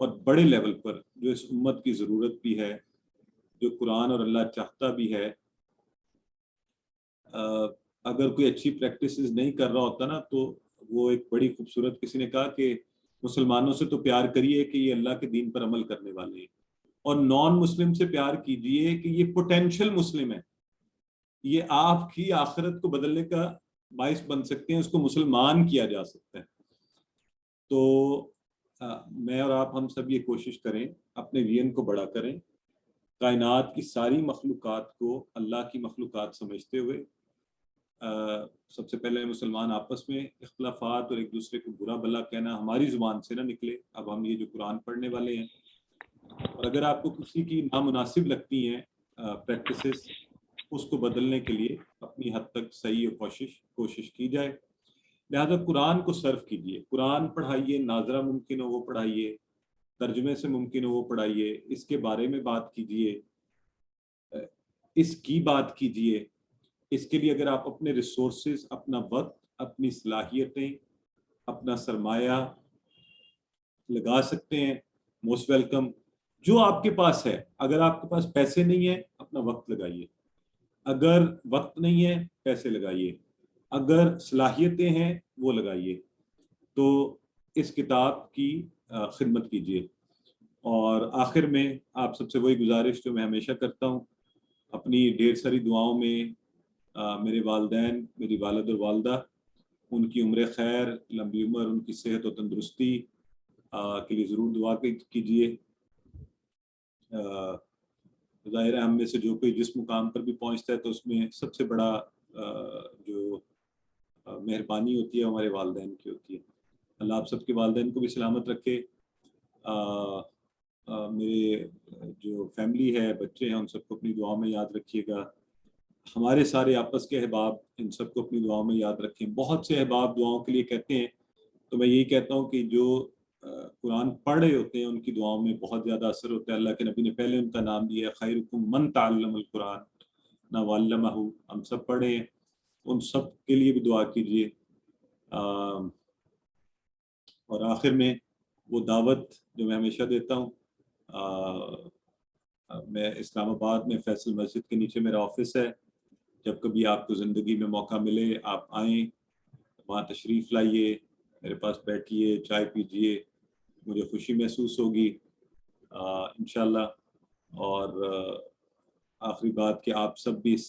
[SPEAKER 1] اور بڑے لیول پر جو اس امت کی ضرورت بھی ہے، جو قرآن اور اللہ چاہتا بھی ہے، اگر کوئی اچھی پریکٹسز نہیں کر رہا ہوتا نا تو وہ ایک بڑی خوبصورت، کسی نے کہا کہ مسلمانوں سے تو پیار کریے کہ یہ اللہ کے دین پر عمل کرنے والے ہیں، اور نان مسلم سے پیار کیجئے کہ یہ پوٹینشیل مسلم ہے، یہ آپ کی آخرت کو بدلنے کا باعث بن سکتے ہیں، اس کو مسلمان کیا جا سکتا ہے۔ تو میں اور آپ ہم سب یہ کوشش کریں، اپنے ویژن کو بڑا کریں، کائنات کی ساری مخلوقات کو اللہ کی مخلوقات سمجھتے ہوئے سب سے پہلے مسلمان آپس میں اختلافات اور ایک دوسرے کو برا بھلا کہنا ہماری زبان سے نہ نکلے۔ اب ہم یہ جو قرآن پڑھنے والے ہیں، اور اگر آپ کو کسی کی نامناسب لگتی ہیں پریکٹسز، اس کو بدلنے کے لیے اپنی حد تک صحیح کوشش کی جائے۔ لہذا قرآن کو صرف کیجیے، قرآن پڑھائیے، ناظرہ ممکن ہو وہ پڑھائیے، ترجمے سے ممکن ہو وہ پڑھائیے، اس کے بارے میں بات کیجیے، اس کی بات کیجیے۔ اس کے لیے اگر آپ اپنے ریسورسز، اپنا وقت، اپنی صلاحیتیں، اپنا سرمایہ لگا سکتے ہیں، موسٹ ویلکم۔ جو آپ کے پاس ہے، اگر آپ کے پاس پیسے نہیں ہیں اپنا وقت لگائیے، اگر وقت نہیں ہے پیسے لگائیے، اگر صلاحیتیں ہیں وہ لگائیے، تو اس کتاب کی خدمت کیجیے۔ اور آخر میں آپ سب سے وہی گزارش جو میں ہمیشہ کرتا ہوں، اپنی ڈھیر ساری دعاؤں میں میرے والدین، میری والد اور والدہ، ان کی عمر خیر، لمبی عمر، ان کی صحت و تندرستی کے لیے ضرور دعا کیجیے۔ ظاہر ہے ہم میں سے جو کوئی جس مقام پر بھی پہنچتا ہے تو اس میں سب سے بڑا جو مہربانی ہوتی ہے ہمارے والدین کی ہوتی ہے۔ اللہ آپ سب کے والدین کو بھی سلامت رکھے۔ میرے جو فیملی ہے، بچے ہیں، ان سب کو اپنی دعاؤں میں یاد رکھیے گا۔ ہمارے سارے آپس کے احباب، ان سب کو اپنی دعاؤں میں یاد رکھیں۔ بہت سے احباب دعاؤں کے لیے کہتے ہیں، تو میں یہی کہتا ہوں کہ جو قرآن پڑھ رہے ہوتے ہیں ان کی دعاؤں میں بہت زیادہ اثر ہوتا ہے۔ اللہ کے نبی نے پہلے ان کا نام دیا ہے، خیرکم من تعلم القرآن نہ وعلمہ۔ ہم سب پڑھے ہیں، ان سب کے لیے بھی دعا کیجیے۔ اور آخر میں وہ دعوت جو میں ہمیشہ دیتا ہوں، میں اسلام آباد میں فیصل مسجد کے نیچے میرا آفس ہے، جب کبھی آپ کو زندگی میں موقع ملے آپ آئیں، وہاں تشریف لائیے، میرے پاس بیٹھیے، چائے پیجیے، مجھے خوشی محسوس ہوگی انشاءاللہ۔ اور آخری بات کہ آپ سب بھی اس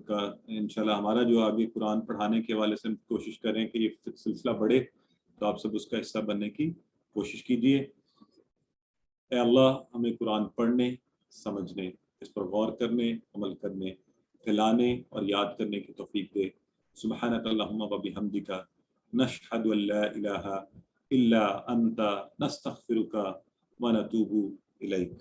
[SPEAKER 1] کا انشاءاللہ ہمارا جو آگے قرآن پڑھانے کے حوالے سے ہم کوشش کریں کہ یہ سلسلہ بڑھے، تو آپ سب اس کا حصہ بننے کی کوشش کیجیے۔ اے اللہ ہمیں قرآن پڑھنے، سمجھنے، اس پر غور کرنے، عمل کرنے، پھیلانے اور یاد کرنے کی توفیق دے۔ سبحانک اللہم و بحمدک، نشہد ان لا الہ الا انت، نستغفرک و نتوب الیک۔